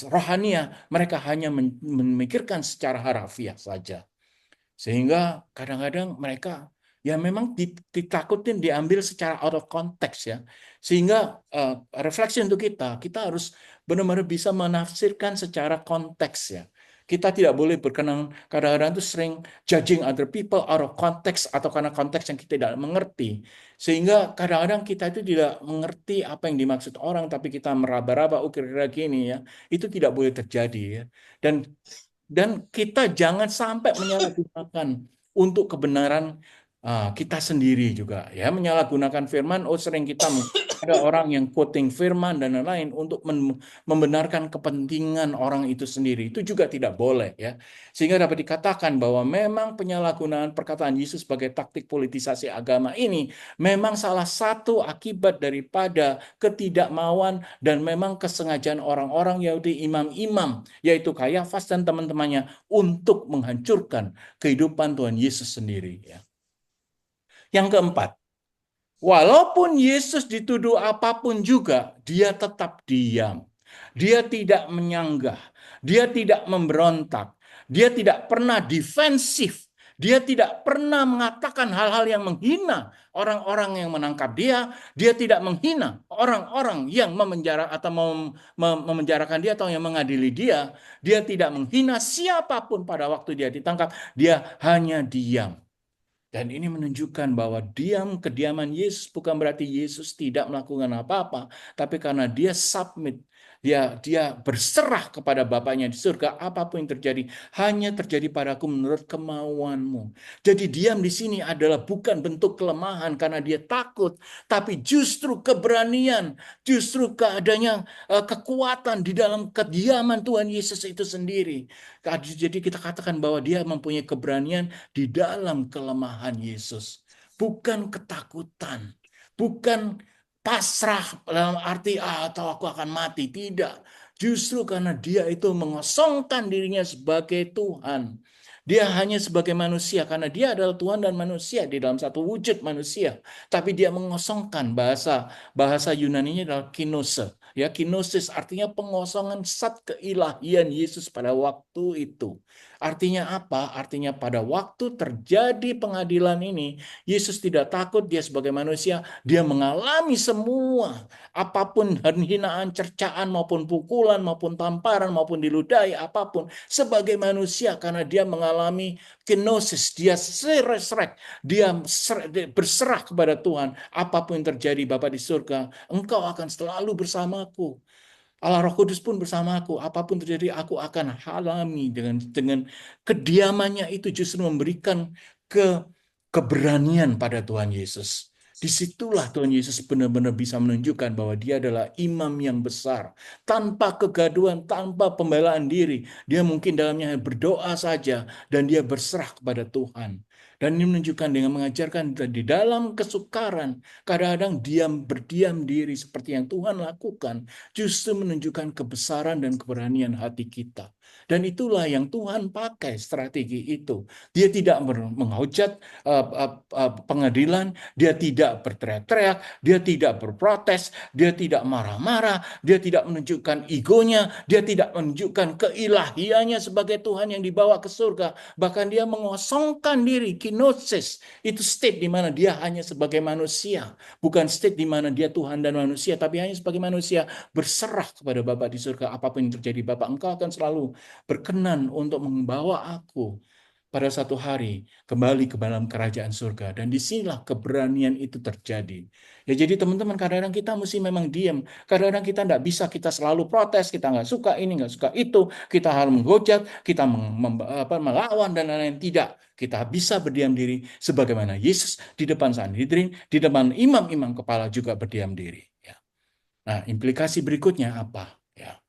rohania. Mereka hanya memikirkan secara harafiah saja. Sehingga kadang-kadang mereka ya memang ditakutin diambil secara out of context ya. Sehingga refleksi untuk kita harus benar-benar bisa menafsirkan secara konteks ya. Kita tidak boleh berkenan kadang-kadang itu sering judging other people out of context atau karena konteks yang kita tidak mengerti. Sehingga kadang-kadang kita itu tidak mengerti apa yang dimaksud orang tapi kita meraba-raba kira-kira gini ya. Itu tidak boleh terjadi ya. Dan kita jangan sampai menyalahgunakan untuk kebenaran kita sendiri juga ya, menyalahgunakan firman. Sering kita ada orang yang quoting firman dan lain-lain untuk membenarkan kepentingan orang itu sendiri. Itu juga tidak boleh ya. Sehingga dapat dikatakan bahwa memang penyalahgunaan perkataan Yesus sebagai taktik politisasi agama ini memang salah satu akibat daripada ketidakmauan dan memang kesengajaan orang-orang Yahudi, imam-imam, yaitu Kayafas dan teman-temannya untuk menghancurkan kehidupan Tuhan Yesus sendiri ya. Yang keempat, walaupun Yesus dituduh apapun juga, dia tetap diam. Dia tidak menyanggah, dia tidak memberontak, dia tidak pernah defensif, dia tidak pernah mengatakan hal-hal yang menghina orang-orang yang menangkap dia, dia tidak menghina orang-orang yang memenjara atau memenjarakan dia atau yang mengadili dia tidak menghina siapapun pada waktu dia ditangkap, dia hanya diam. Dan ini menunjukkan bahwa kediaman Yesus bukan berarti Yesus tidak melakukan apa-apa, tapi karena dia submit, dia berserah kepada Bapaknya di surga, apapun yang terjadi hanya terjadi padaku menurut kemauanmu. Jadi diam di sini adalah bukan bentuk kelemahan karena dia takut, tapi justru keberanian, justru keadanya kekuatan di dalam kediaman Tuhan Yesus itu sendiri. Jadi kita katakan bahwa dia mempunyai keberanian di dalam kelemahan Yesus. Bukan ketakutan. Bukan pasrah dalam arti atau aku akan mati. Tidak. Justru karena dia itu mengosongkan dirinya sebagai Tuhan. Dia hanya sebagai manusia karena dia adalah Tuhan dan manusia di dalam satu wujud manusia. Tapi dia mengosongkan bahasa Yunaninya adalah kinose. Ya, kinosis artinya pengosongan zat keilahian Yesus pada waktu itu. Artinya apa? Artinya pada waktu terjadi pengadilan ini, Yesus tidak takut dia sebagai manusia, dia mengalami semua apapun hinaan, cercaan maupun pukulan maupun tamparan maupun diludahi apapun sebagai manusia karena dia mengalami kenosis, dia seresrek, dia berserah kepada Tuhan. Apapun yang terjadi Bapa di surga, Engkau akan selalu bersamaku. Allah Roh Kudus pun bersamaku. Apapun terjadi, aku akan alami dengan kediamannya itu justru memberikan keberanian pada Tuhan Yesus. Disitulah Tuhan Yesus benar-benar bisa menunjukkan bahwa dia adalah imam yang besar. Tanpa kegaduhan, tanpa pembelaan diri. Dia mungkin dalamnya berdoa saja dan dia berserah kepada Tuhan. Dan ini menunjukkan dengan mengajarkan di dalam kesukaran, kadang-kadang berdiam diri seperti yang Tuhan lakukan, justru menunjukkan kebesaran dan keberanian hati kita. Dan itulah yang Tuhan pakai strategi itu. Dia tidak menghujat pengadilan, dia tidak berteriak-teriak, dia tidak berprotes, dia tidak marah-marah, dia tidak menunjukkan egonya, dia tidak menunjukkan keilahiannya sebagai Tuhan yang dibawa ke surga. Bahkan dia mengosongkan diri, kinosis. Itu state di mana dia hanya sebagai manusia. Bukan state di mana dia Tuhan dan manusia, tapi hanya sebagai manusia berserah kepada Bapa di surga. Apapun yang terjadi, Bapa, Engkau akan selalu berkenan untuk membawa aku pada satu hari kembali ke dalam kerajaan surga. Dan disinilah keberanian itu terjadi. Ya, jadi teman-teman, kadang-kadang kita mesti memang diam. Kadang-kadang kita tidak bisa, kita selalu protes, kita nggak suka ini, nggak suka itu, kita harus menghujat, kita melawan dan lain-lain. Tidak. Kita bisa berdiam diri sebagaimana Yesus di depan Sanhedrin, di depan imam-imam kepala juga berdiam diri. Ya. Nah, implikasi berikutnya apa? Ya.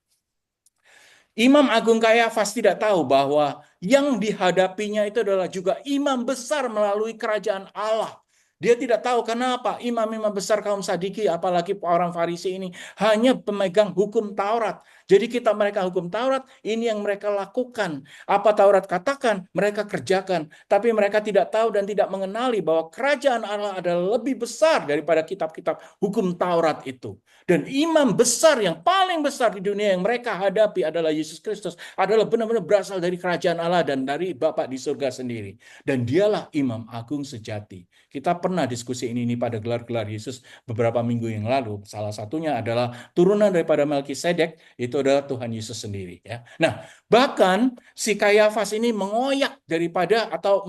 Imam Agung Kayafas tidak tahu bahwa yang dihadapinya itu adalah juga imam besar melalui kerajaan Allah. Dia tidak tahu kenapa imam-imam besar kaum Sadiki, apalagi orang Farisi ini, hanya pemegang hukum Taurat. Jadi mereka hukum Taurat, ini yang mereka lakukan. Apa Taurat katakan, mereka kerjakan. Tapi mereka tidak tahu dan tidak mengenali bahwa kerajaan Allah adalah lebih besar daripada kitab-kitab hukum Taurat itu. Dan imam besar yang paling besar di dunia yang mereka hadapi adalah Yesus Kristus. Adalah benar-benar berasal dari kerajaan Allah dan dari Bapa di surga sendiri. Dan dialah imam agung sejati. Kita pernah diskusi ini pada gelar-gelar Yesus beberapa minggu yang lalu. Salah satunya adalah turunan daripada Melkisedek, itu adalah Tuhan Yesus sendiri. Ya. Nah, bahkan si Kayafas ini mengoyak daripada atau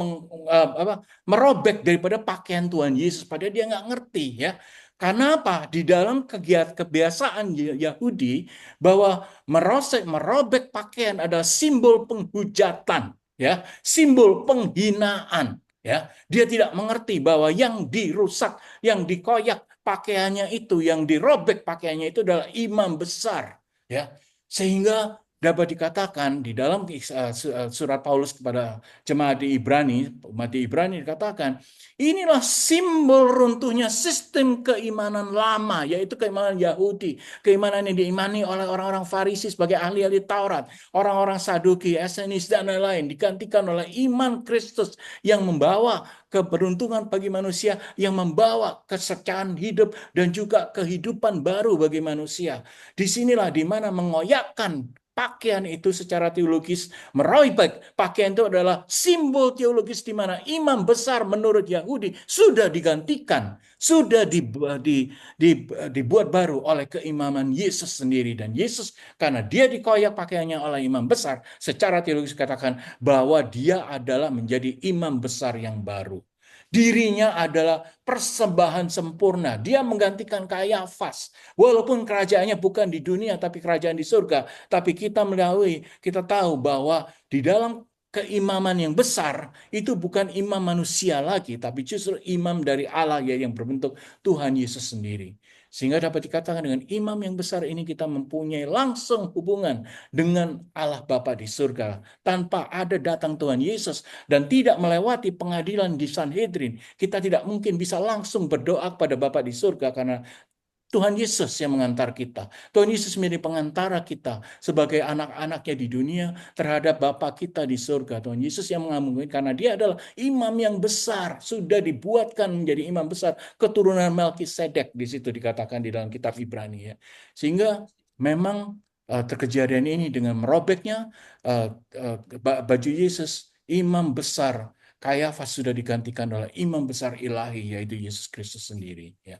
merobek daripada pakaian Tuhan Yesus. Padahal dia nggak ngerti. Ya. Karena apa? Di dalam kebiasaan Yahudi bahwa merobek pakaian adalah simbol penghujatan, ya, simbol penghinaan, ya. Dia tidak mengerti bahwa yang dirusak, yang dikoyak pakaiannya itu, yang dirobek pakaiannya itu adalah imam besar, ya. Sehingga dapat dikatakan di dalam surat Paulus kepada jemaat di Ibrani, umat di Ibrani dikatakan, inilah simbol runtuhnya sistem keimanan lama, yaitu keimanan Yahudi, keimanan yang diimani oleh orang-orang Farisi sebagai ahli-ahli Taurat, orang-orang Saduki, Esenis, dan lain-lain, digantikan oleh iman Kristus yang membawa keberuntungan bagi manusia, yang membawa kesercaan hidup dan juga kehidupan baru bagi manusia. Disinilah di mana mengoyakkan pakaian itu secara teologis, merobek pakaian itu adalah simbol teologis di mana imam besar menurut Yahudi sudah digantikan, sudah dibuat baru oleh keimaman Yesus sendiri. Dan Yesus, karena dia dikoyak pakaiannya oleh imam besar, secara teologis katakan bahwa dia adalah menjadi imam besar yang baru. Dirinya adalah persembahan sempurna. Dia menggantikan Kayafas. Walaupun kerajaannya bukan di dunia, tapi kerajaan di surga. Tapi kita tahu bahwa di dalam keimaman yang besar, itu bukan imam manusia lagi, tapi justru imam dari Allah yang berbentuk Tuhan Yesus sendiri. Sehingga dapat dikatakan dengan imam yang besar ini kita mempunyai langsung hubungan dengan Allah Bapa di surga. Tanpa ada datang Tuhan Yesus dan tidak melewati pengadilan di Sanhedrin, kita tidak mungkin bisa langsung berdoa kepada Bapa di surga karena Tuhan Yesus yang mengantar kita. Tuhan Yesus menjadi pengantara kita sebagai anak-anaknya di dunia terhadap Bapa kita di surga. Tuhan Yesus yang mengamuni karena dia adalah imam yang besar. Sudah dibuatkan menjadi imam besar. Keturunan Melkisedek di situ dikatakan di dalam kitab Ibrani. Ya. Sehingga memang terkejadian ini dengan merobeknya baju Yesus, imam besar Kayafas sudah digantikan oleh imam besar ilahi, yaitu Yesus Kristus sendiri. Ya.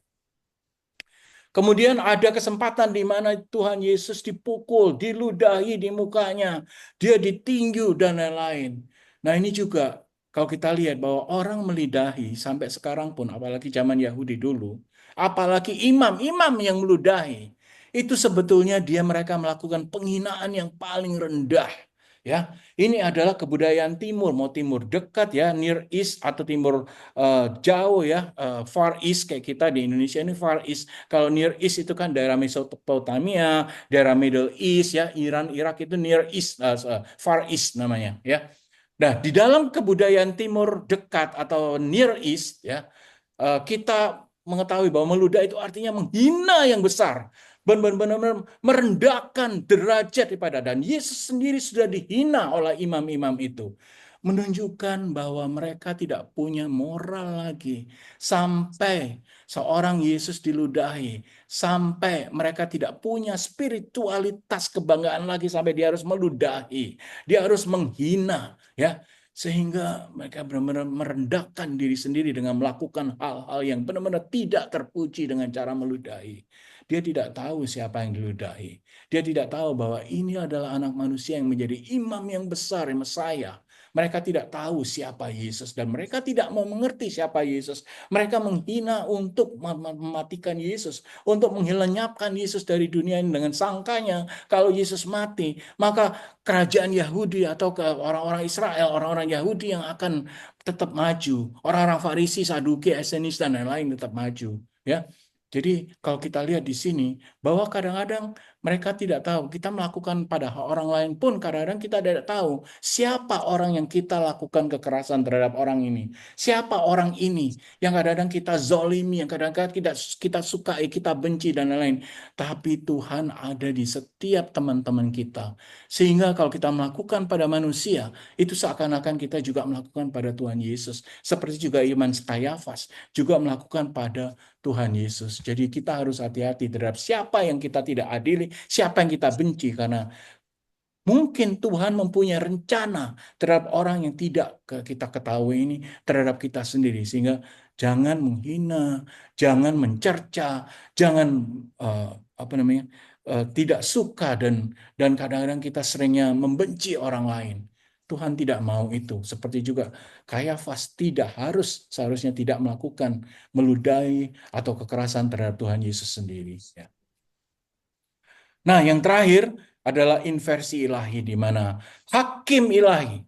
Kemudian ada kesempatan di mana Tuhan Yesus dipukul, diludahi di mukanya, dia ditinju dan lain-lain. Nah ini juga kalau kita lihat bahwa orang melidahi sampai sekarang pun, apalagi zaman Yahudi dulu, apalagi imam-imam yang meludahi, itu sebetulnya mereka melakukan penghinaan yang paling rendah. Ya, ini adalah kebudayaan timur, mau timur dekat ya, Near East atau timur jauh ya, Far East kayak kita di Indonesia ini Far East. Kalau Near East itu kan daerah Mesopotamia, daerah Middle East ya, Iran, Irak itu Near East, Far East namanya ya. Nah, di dalam kebudayaan timur dekat atau Near East ya, kita mengetahui bahwa meludah itu artinya menghina yang besar, benar-benar merendahkan derajat daripada, dan Yesus sendiri sudah dihina oleh imam-imam itu, menunjukkan bahwa mereka tidak punya moral lagi sampai seorang Yesus diludahi, sampai mereka tidak punya spiritualitas kebanggaan lagi sampai dia harus meludahi, dia harus menghina ya, sehingga mereka benar-benar merendahkan diri sendiri dengan melakukan hal-hal yang benar-benar tidak terpuji dengan cara meludahi. Dia tidak tahu siapa yang diludahi. Dia tidak tahu bahwa ini adalah anak manusia yang menjadi imam yang besar, yang Mesaya. Mereka tidak tahu siapa Yesus dan mereka tidak mau mengerti siapa Yesus. Mereka menghina untuk mematikan Yesus, untuk menghilangkan Yesus dari dunia ini dengan sangkanya kalau Yesus mati, maka kerajaan Yahudi atau ke orang-orang Israel, orang-orang Yahudi yang akan tetap maju. Orang-orang Farisi, Saduki, Esenis dan lain-lain tetap maju, ya. Jadi kalau kita lihat di sini bahwa kadang-kadang mereka tidak tahu, kita melakukan pada orang lain pun kadang-kadang kita tidak tahu siapa orang yang kita lakukan kekerasan terhadap orang ini. Siapa orang ini yang kadang-kadang kita zolimi, yang kadang-kadang kita sukai, kita benci dan lain-lain. Tapi Tuhan ada di setiap teman-teman kita. Sehingga kalau kita melakukan pada manusia, itu seakan-akan kita juga melakukan pada Tuhan Yesus. Seperti juga iman Kayafas juga melakukan pada Tuhan Yesus. Jadi kita harus hati-hati terhadap siapa yang kita tidak adili, siapa yang kita benci, karena mungkin Tuhan mempunyai rencana terhadap orang yang tidak kita ketahui ini terhadap kita sendiri. Sehingga jangan menghina, jangan mencerca, jangan tidak suka dan kadang-kadang kita seringnya membenci orang lain. Tuhan tidak mau itu. Seperti juga Kayafas seharusnya tidak melakukan meludahi atau kekerasan terhadap Tuhan Yesus sendiri. Ya. Nah, yang terakhir adalah inversi ilahi, di mana hakim ilahi,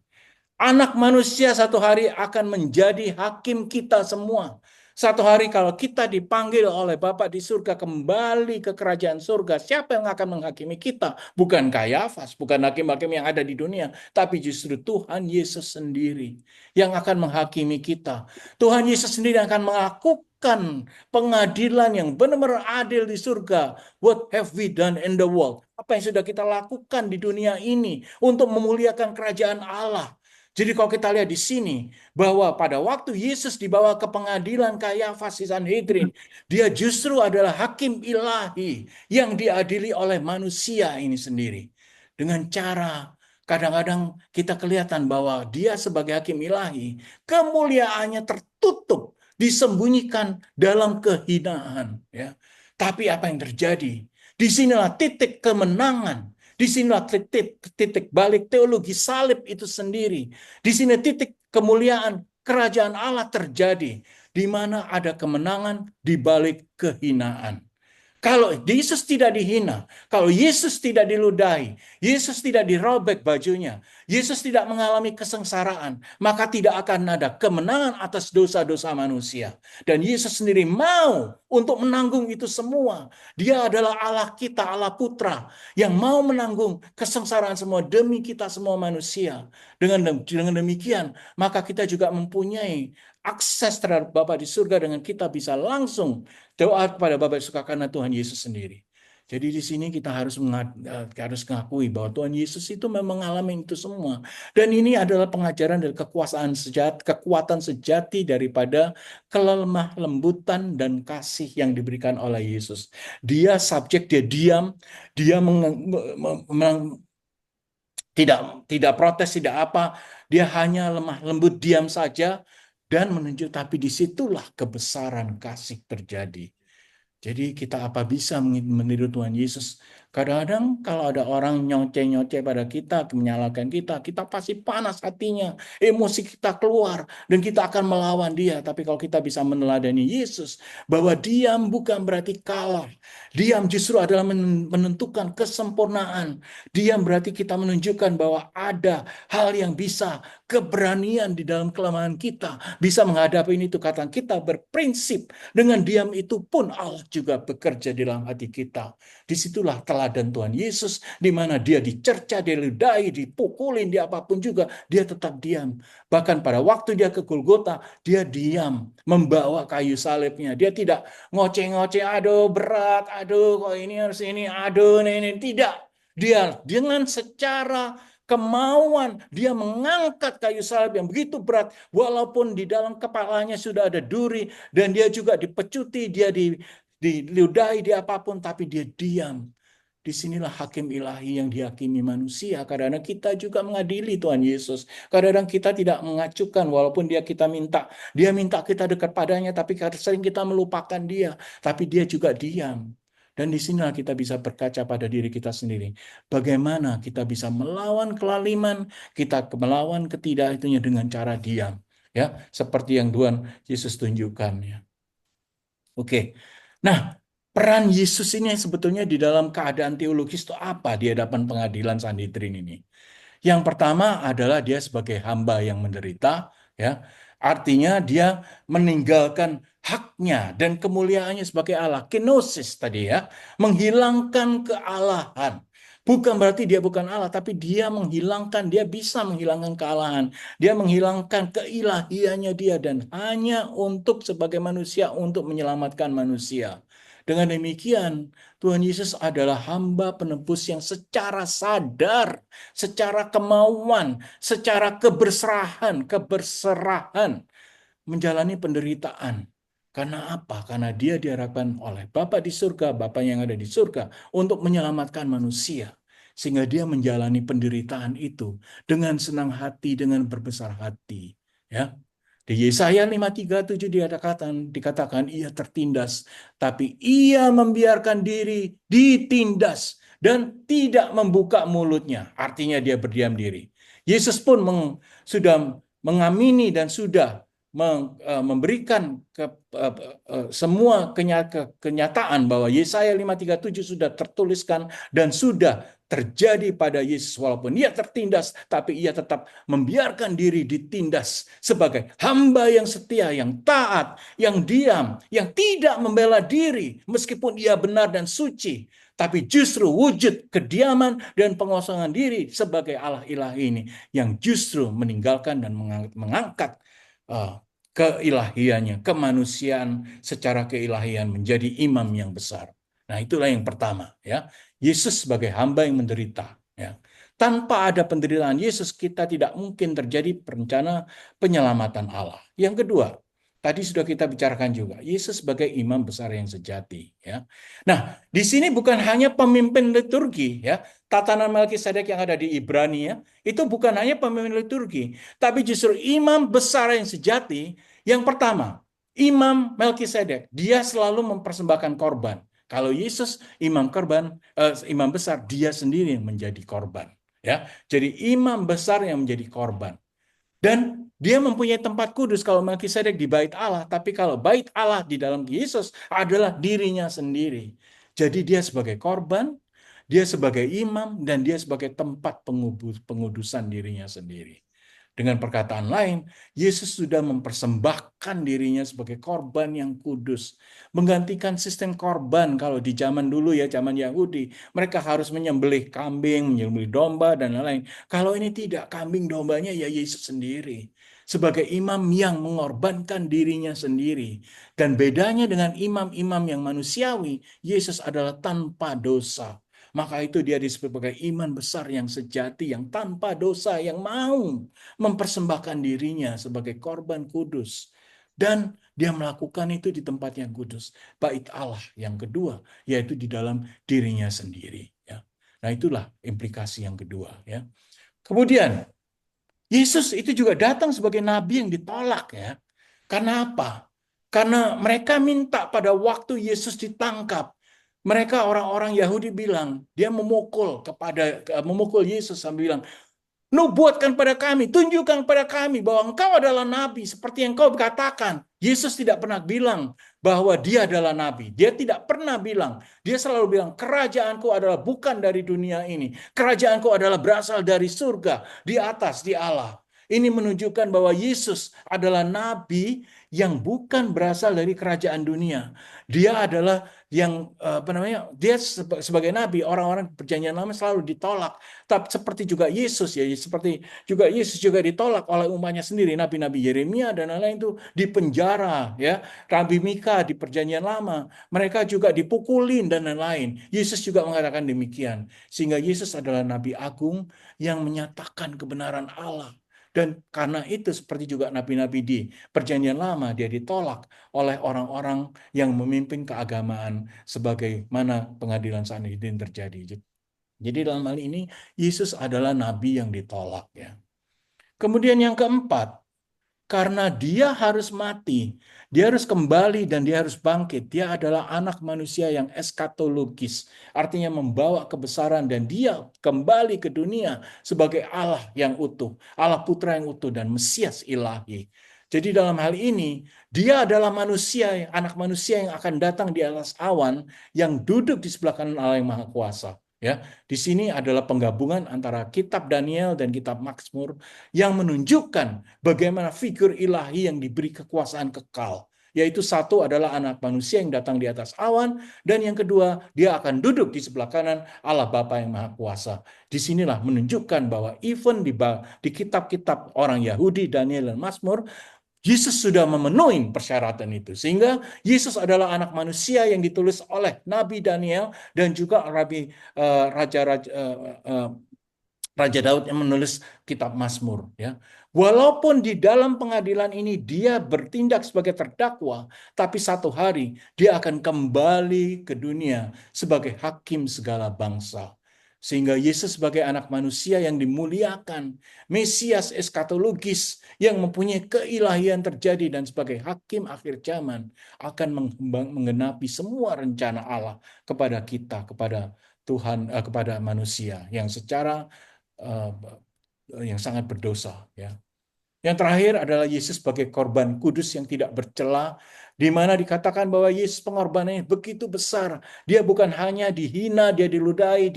anak manusia satu hari akan menjadi hakim kita semua. Satu hari kalau kita dipanggil oleh Bapa di surga kembali ke kerajaan surga, siapa yang akan menghakimi kita? Bukan Kayafas, bukan hakim-hakim yang ada di dunia, tapi justru Tuhan Yesus sendiri yang akan menghakimi kita. Tuhan Yesus sendiri akan melakukan pengadilan yang benar-benar adil di surga. What have we done in the world? Apa yang sudah kita lakukan di dunia ini untuk memuliakan kerajaan Allah? Jadi kalau kita lihat di sini bahwa pada waktu Yesus dibawa ke pengadilan Kayafas di Sanhedrin, dia justru adalah hakim ilahi yang diadili oleh manusia ini sendiri. Dengan cara kadang-kadang kita kelihatan bahwa dia sebagai hakim ilahi, kemuliaannya tertutup, disembunyikan dalam kehinaan. Ya. Tapi apa yang terjadi? Disinilah titik kemenangan. Disinilah titik balik teologi salib itu sendiri. Di sini titik kemuliaan kerajaan Allah terjadi, di mana ada kemenangan di balik kehinaan. Kalau Yesus tidak dihina, kalau Yesus tidak diludahi, Yesus tidak dirobek bajunya, Yesus tidak mengalami kesengsaraan, maka tidak akan ada kemenangan atas dosa-dosa manusia. Dan Yesus sendiri mau untuk menanggung itu semua. Dia adalah Allah kita, Allah Putra, yang mau menanggung kesengsaraan semua demi kita semua manusia. Dengan demikian, maka kita juga mempunyai akses terhadap Bapa di surga dengan kita bisa langsung doa kepada Bapa di surga karena Tuhan Yesus sendiri. Jadi di sini kita harus mengakui bahwa Tuhan Yesus itu memang mengalami itu semua. Dan ini adalah pengajaran dari kekuatan sejati daripada kelemah lembutan dan kasih yang diberikan oleh Yesus. Dia subjek, dia diam, dia tidak protes, tidak apa. Dia hanya lemah lembut, diam saja dan menunjuk. Tapi disitulah kebesaran kasih terjadi. Jadi kita apa bisa meniru Tuhan Yesus? Kadang-kadang kalau ada orang nyoceh-nyoceh pada kita, menyalahkan kita, kita pasti panas hatinya, emosi kita keluar, dan kita akan melawan dia. Tapi kalau kita bisa meneladani Yesus, bahwa diam bukan berarti kalah. Diam justru adalah menentukan kesempurnaan. Diam berarti kita menunjukkan bahwa ada hal yang bisa, keberanian di dalam kelemahan kita, bisa menghadapi ini. Itu kata kita berprinsip. Dengan diam itu pun Allah juga bekerja di dalam hati kita. Disitulah teladan Tuhan Yesus, di mana dia dicerca, diludahi, dipukulin, di apapun juga, dia tetap diam. Bahkan pada waktu dia ke Golgota, dia diam, membawa kayu salibnya. Dia tidak ngoceh-ngoceh, aduh berat, aduh kok ini harus ini, aduh ini. Tidak. Dia dengan secara kemauan, dia mengangkat kayu salib yang begitu berat, walaupun di dalam kepalanya sudah ada duri, dan dia juga dipecuti, dia diludahi, dia apapun, tapi dia diam. Disinilah hakim ilahi yang dihakimi manusia. Kadang-kadang kita juga mengadili Tuhan Yesus. Kadang-kadang kita tidak mengacukan, walaupun dia minta kita dekat padanya, tapi sering kita melupakan dia. Tapi dia juga diam. Dan disinilah kita bisa berkaca pada diri kita sendiri. Bagaimana kita bisa melawan kelaliman, kita melawan ketidakitunya dengan cara diam. Ya, seperti yang Tuhan Yesus tunjukkan. Ya. Oke. Nah, peran Yesus ini sebetulnya di dalam keadaan teologis itu apa di hadapan pengadilan Sanhedrin ini? Yang pertama adalah dia sebagai hamba yang menderita, ya. Artinya dia meninggalkan haknya dan kemuliaannya sebagai Allah, kenosis tadi ya, menghilangkan kealahan. Bukan berarti dia bukan Allah, tapi dia bisa menghilangkan kealahan. Dia menghilangkan keilahiannya dia dan hanya untuk sebagai manusia untuk menyelamatkan manusia. Dengan demikian, Tuhan Yesus adalah hamba penebus yang secara sadar, secara kemauan, secara keberserahan menjalani penderitaan. Karena apa? Karena dia diharapkan oleh Bapa di surga, Bapa yang ada di surga, untuk menyelamatkan manusia. Sehingga dia menjalani penderitaan itu dengan senang hati, dengan berbesar hati. Ya. Di Yesaya 5:37 dikatakan ia tertindas, tapi ia membiarkan diri ditindas dan tidak membuka mulutnya. Artinya dia berdiam diri. Yesus pun sudah mengamini dan sudah memberikan semua kenyataan bahwa Yesaya 5:37 sudah tertuliskan dan sudah terjadi pada Yesus. Walaupun ia tertindas, tapi ia tetap membiarkan diri ditindas sebagai hamba yang setia, yang taat, yang diam, yang tidak membela diri meskipun ia benar dan suci. Tapi justru wujud kediaman dan pengosongan diri sebagai Allah ilahi ini yang justru meninggalkan dan mengangkat keilahiannya, kemanusiaan secara keilahian menjadi imam yang besar. Nah, itulah yang pertama, ya. Yesus sebagai hamba yang menderita, ya. Tanpa ada penderitaan Yesus, kita tidak mungkin terjadi rencana penyelamatan Allah. Yang kedua, tadi sudah kita bicarakan juga, Yesus sebagai imam besar yang sejati, ya. Nah, di sini bukan hanya pemimpin liturgi, ya. Tatanan Melkisedek yang ada di Ibrani, ya, itu bukan hanya pemimpin liturgi, tapi justru imam besar yang sejati. Yang pertama, Imam Melkisedek, dia selalu mempersembahkan korban. Kalau Yesus imam besar, dia sendiri yang menjadi korban. Ya, jadi imam besar yang menjadi korban. Dan dia mempunyai tempat kudus kalau Melkisedek di bait Allah, tapi kalau bait Allah di dalam Yesus adalah dirinya sendiri. Jadi dia sebagai korban, dia sebagai imam, dan dia sebagai tempat pengudusan dirinya sendiri. Dengan perkataan lain, Yesus sudah mempersembahkan dirinya sebagai korban yang kudus. Menggantikan sistem korban kalau di zaman dulu ya, zaman Yahudi. Mereka harus menyembelih kambing, menyembelih domba, dan lain-lain. Kalau ini tidak, kambing dombanya ya Yesus sendiri. Sebagai imam yang mengorbankan dirinya sendiri. Dan bedanya dengan imam-imam yang manusiawi, Yesus adalah tanpa dosa. Maka itu dia disebut sebagai iman besar yang sejati, yang tanpa dosa, yang mau mempersembahkan dirinya sebagai korban kudus. Dan dia melakukan itu di tempat yang kudus, bait Allah yang kedua, yaitu di dalam dirinya sendiri. Ya. Nah itulah implikasi yang kedua. Ya. Kemudian, Yesus itu juga datang sebagai nabi yang ditolak. Ya. Karena apa? Karena mereka minta pada waktu Yesus ditangkap, mereka orang-orang Yahudi bilang, dia memukul Yesus sambil bilang, nubuatkan pada kami, tunjukkan pada kami bahwa engkau adalah nabi seperti yang kau katakan. Yesus tidak pernah bilang bahwa dia adalah nabi. Dia tidak pernah bilang. Dia selalu bilang, kerajaanku adalah bukan dari dunia ini. Kerajaanku adalah berasal dari surga, di atas, di Allah. Ini menunjukkan bahwa Yesus adalah nabi yang bukan berasal dari kerajaan dunia. Dia adalah yang dia sebagai nabi, orang-orang perjanjian lama selalu ditolak. Tapi seperti juga Yesus ya, seperti juga Yesus juga ditolak oleh umatnya sendiri, nabi-nabi Yeremia dan lain-lain itu dipenjara ya, Nabi Mika di perjanjian lama, mereka juga dipukulin dan lain-lain. Yesus juga mengatakan demikian. Sehingga Yesus adalah nabi agung yang menyatakan kebenaran Allah. Dan karena itu seperti juga nabi-nabi di perjanjian lama, dia ditolak oleh orang-orang yang memimpin keagamaan sebagaimana pengadilan Sanhedrin terjadi. Jadi dalam hal ini Yesus adalah nabi yang ditolak ya. Kemudian yang keempat, karena dia harus mati, dia harus kembali dan dia harus bangkit. Dia adalah anak manusia yang eskatologis, artinya membawa kebesaran, dan dia kembali ke dunia sebagai Allah yang utuh, Allah Putra yang utuh dan Mesias ilahi. Jadi dalam hal ini, dia adalah manusia, anak manusia yang akan datang di atas awan, yang duduk di sebelah kanan Allah yang Maha Kuasa. Ya, di sini adalah penggabungan antara kitab Daniel dan kitab Mazmur yang menunjukkan bagaimana figur ilahi yang diberi kekuasaan kekal. Yaitu satu adalah anak manusia yang datang di atas awan, dan yang kedua, dia akan duduk di sebelah kanan Allah Bapa yang Maha Kuasa. Disinilah menunjukkan bahwa even di kitab-kitab orang Yahudi, Daniel dan Mazmur, Yesus sudah memenuhi persyaratan itu. Sehingga Yesus adalah anak manusia yang ditulis oleh Nabi Daniel dan juga Raja Daud yang menulis kitab Mazmur. Ya. Walaupun di dalam pengadilan ini dia bertindak sebagai terdakwa, tapi satu hari dia akan kembali ke dunia sebagai hakim segala bangsa. Sehingga Yesus sebagai anak manusia yang dimuliakan, Mesias eskatologis yang mempunyai keilahian terjadi dan sebagai hakim akhir zaman akan menggenapi semua rencana Allah kepada kita, kepada Tuhan, kepada manusia yang secara yang sangat berdosa. Ya. Yang terakhir adalah Yesus sebagai korban kudus yang tidak bercela, di mana dikatakan bahwa Yesus pengorbanannya begitu besar. Dia bukan hanya dihina, dia diludahi,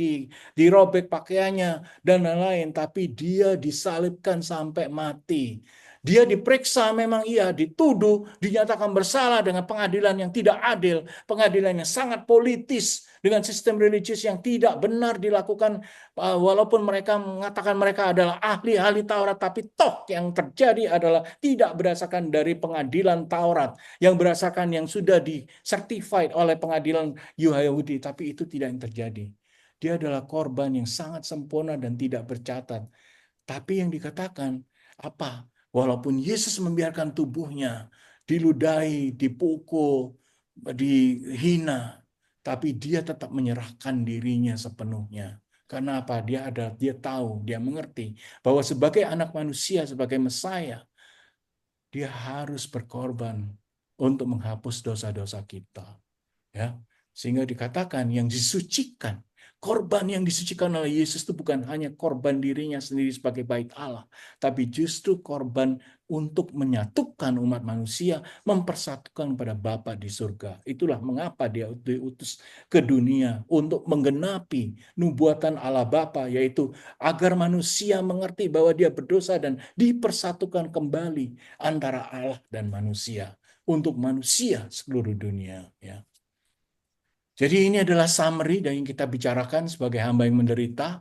dirobek pakaiannya, dan lain-lain, tapi dia disalibkan sampai mati. Dia diperiksa, memang iya, dituduh, dinyatakan bersalah dengan pengadilan yang tidak adil, pengadilan yang sangat politis, dengan sistem religius yang tidak benar dilakukan, walaupun mereka mengatakan mereka adalah ahli-ahli Taurat, tapi toh yang terjadi adalah tidak berdasarkan dari pengadilan Taurat, yang berdasarkan yang sudah di-certified oleh pengadilan Yahudi, tapi itu tidak yang terjadi. Dia adalah korban yang sangat sempurna dan tidak bercatat. Tapi yang dikatakan apa? Walaupun Yesus membiarkan tubuhnya diludahi, dipukul, dihina, tapi dia tetap menyerahkan dirinya sepenuhnya. Karena apa? Dia tahu, dia mengerti bahwa sebagai anak manusia, sebagai Mesaya, dia harus berkorban untuk menghapus dosa-dosa kita. Ya, sehingga dikatakan yang disucikan, Korban yang disucikan oleh Yesus itu bukan hanya korban dirinya sendiri sebagai bait Allah, tapi justru korban untuk menyatukan umat manusia, mempersatukan pada Bapa di surga. Itulah mengapa dia diutus ke dunia untuk menggenapi nubuatan Allah Bapa, yaitu agar manusia mengerti bahwa dia berdosa dan dipersatukan kembali antara Allah dan manusia untuk manusia seluruh dunia. Ya. Jadi ini adalah summary dari yang kita bicarakan sebagai hamba yang menderita.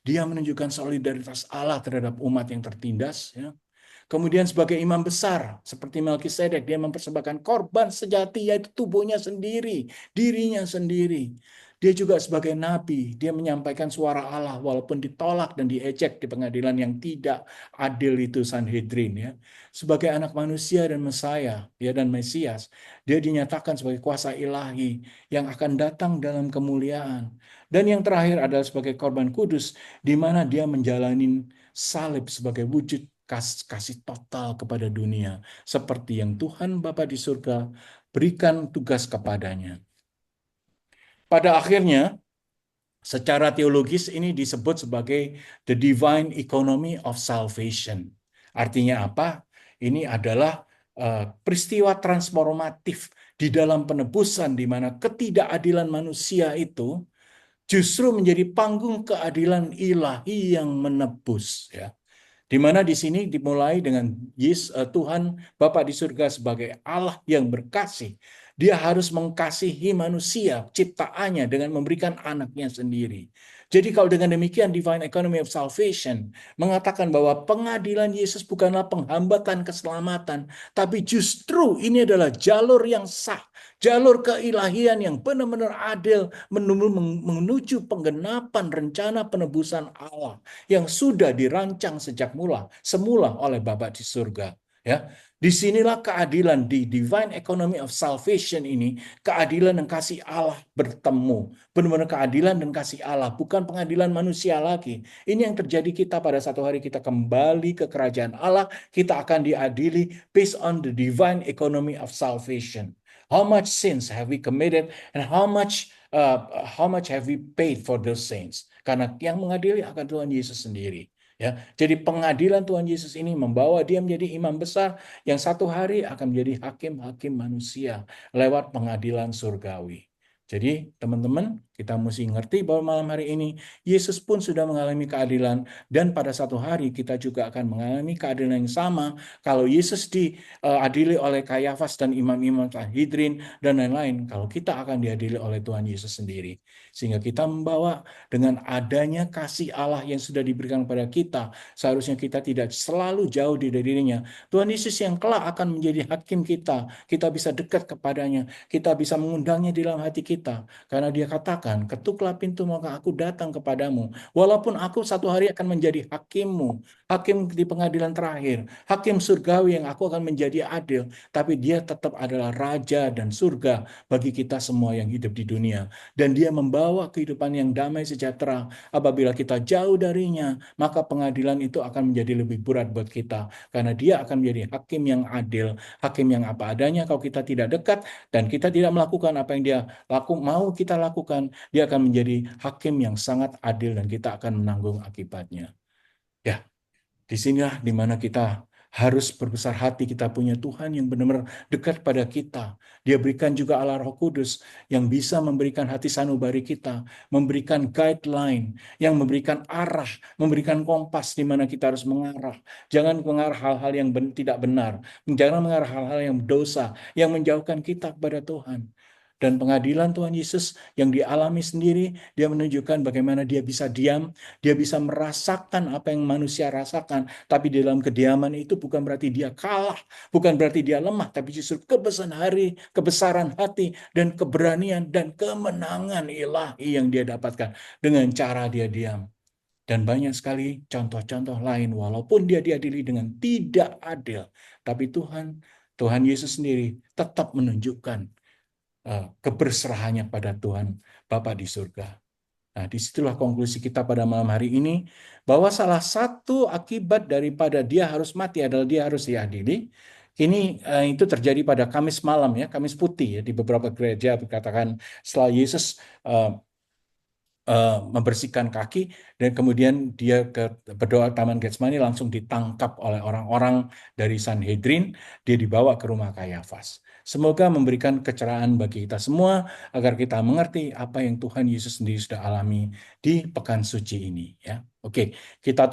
Dia menunjukkan solidaritas Allah terhadap umat yang tertindas. Ya. Kemudian sebagai imam besar, seperti Melkisedek, dia mempersembahkan korban sejati, yaitu tubuhnya sendiri, dirinya sendiri. Dia juga sebagai nabi, dia menyampaikan suara Allah walaupun ditolak dan diejek di pengadilan yang tidak adil itu Sanhedrin. Ya. Sebagai anak manusia dan Mesaya, ya dan Mesias, dia dinyatakan sebagai kuasa ilahi yang akan datang dalam kemuliaan. Dan yang terakhir adalah sebagai korban kudus, di mana dia menjalani salib sebagai wujud kasih total kepada dunia, seperti yang Tuhan Bapa di surga berikan tugas kepadanya. Pada akhirnya, secara teologis ini disebut sebagai the divine economy of salvation. Artinya apa? Ini adalah peristiwa transformatif di dalam penebusan, di mana ketidakadilan manusia itu justru menjadi panggung keadilan ilahi yang menebus. Ya. Di mana di sini dimulai dengan Tuhan Bapa di surga sebagai Allah yang berkasih. Dia harus mengasihi manusia, ciptaannya dengan memberikan anaknya sendiri. Jadi kalau dengan demikian divine economy of salvation mengatakan bahwa pengadilan Yesus bukanlah penghambatan keselamatan, tapi justru ini adalah jalur yang sah, jalur keilahian yang benar-benar adil menuju penggenapan rencana penebusan Allah yang sudah dirancang sejak semula oleh Bapa di surga. Ya, disinilah keadilan di divine economy of salvation ini, keadilan dan kasih Allah bertemu, benar-benar keadilan dan kasih Allah, bukan pengadilan manusia lagi. Ini yang terjadi kita pada satu hari kita kembali ke kerajaan Allah, kita akan diadili based on the divine economy of salvation. How much sins have we committed and how much have we paid for those sins? Karena yang mengadili akan Tuhan Yesus sendiri. Ya, jadi pengadilan Tuhan Yesus ini membawa dia menjadi imam besar yang satu hari akan menjadi hakim-hakim manusia lewat pengadilan surgawi. Jadi teman-teman, kita mesti ngerti bahwa malam hari ini Yesus pun sudah mengalami keadilan dan pada satu hari kita juga akan mengalami keadilan yang sama kalau Yesus diadili oleh Kayafas dan imam-imam Sanhedrin dan lain-lain, kalau kita akan diadili oleh Tuhan Yesus sendiri. Sehingga kita membawa dengan adanya kasih Allah yang sudah diberikan kepada kita, seharusnya kita tidak selalu jauh dari dirinya. Tuhan Yesus yang kelak akan menjadi hakim kita bisa dekat kepadanya, kita bisa mengundangnya di dalam hati kita. Karena dia katakan, ketuklah pintu maka aku datang kepadamu. Walaupun aku satu hari akan menjadi hakimmu, hakim di pengadilan terakhir, hakim surgawi yang aku akan menjadi adil, tapi dia tetap adalah raja dan surga bagi kita semua yang hidup di dunia. Dan dia membawa kehidupan yang damai sejahtera. Apabila kita jauh darinya, maka pengadilan itu akan menjadi lebih berat buat kita. Karena dia akan menjadi hakim yang adil, hakim yang apa adanya. Kalau kita tidak dekat dan kita tidak melakukan apa yang dia mau kita lakukan, dia akan menjadi hakim yang sangat adil dan kita akan menanggung akibatnya. Ya, disinilah dimana kita harus berbesar hati, kita punya Tuhan yang benar-benar dekat pada kita. Dia berikan juga Allah Roh Kudus yang bisa memberikan hati sanubari kita, memberikan guideline, yang memberikan arah, memberikan kompas di mana kita harus mengarah. Jangan mengarah hal-hal yang tidak benar, jangan mengarah hal-hal yang dosa, yang menjauhkan kita kepada Tuhan. Dan pengadilan Tuhan Yesus yang dialami sendiri, dia menunjukkan bagaimana dia bisa diam, dia bisa merasakan apa yang manusia rasakan, tapi di dalam kediaman itu bukan berarti dia kalah, bukan berarti dia lemah, tapi justru kebesaran hati, dan keberanian, dan kemenangan ilahi yang dia dapatkan dengan cara dia diam. Dan banyak sekali contoh-contoh lain, walaupun dia diadili dengan tidak adil, tapi Tuhan Yesus sendiri tetap menunjukkan keberserahannya pada Tuhan Bapa di surga. Nah, disitulah konklusi kita pada malam hari ini, bahwa salah satu akibat daripada dia harus mati adalah dia harus diadili. Ini itu terjadi pada Kamis malam, ya, Kamis putih, ya, di beberapa gereja berkatakan setelah Yesus membersihkan kaki, dan kemudian dia berdoa Taman Getsemani, langsung ditangkap oleh orang-orang dari Sanhedrin, dia dibawa ke rumah Kayafas. Semoga memberikan kecerahan bagi kita semua agar kita mengerti apa yang Tuhan Yesus sendiri sudah alami di pekan suci ini, ya. Oke, kita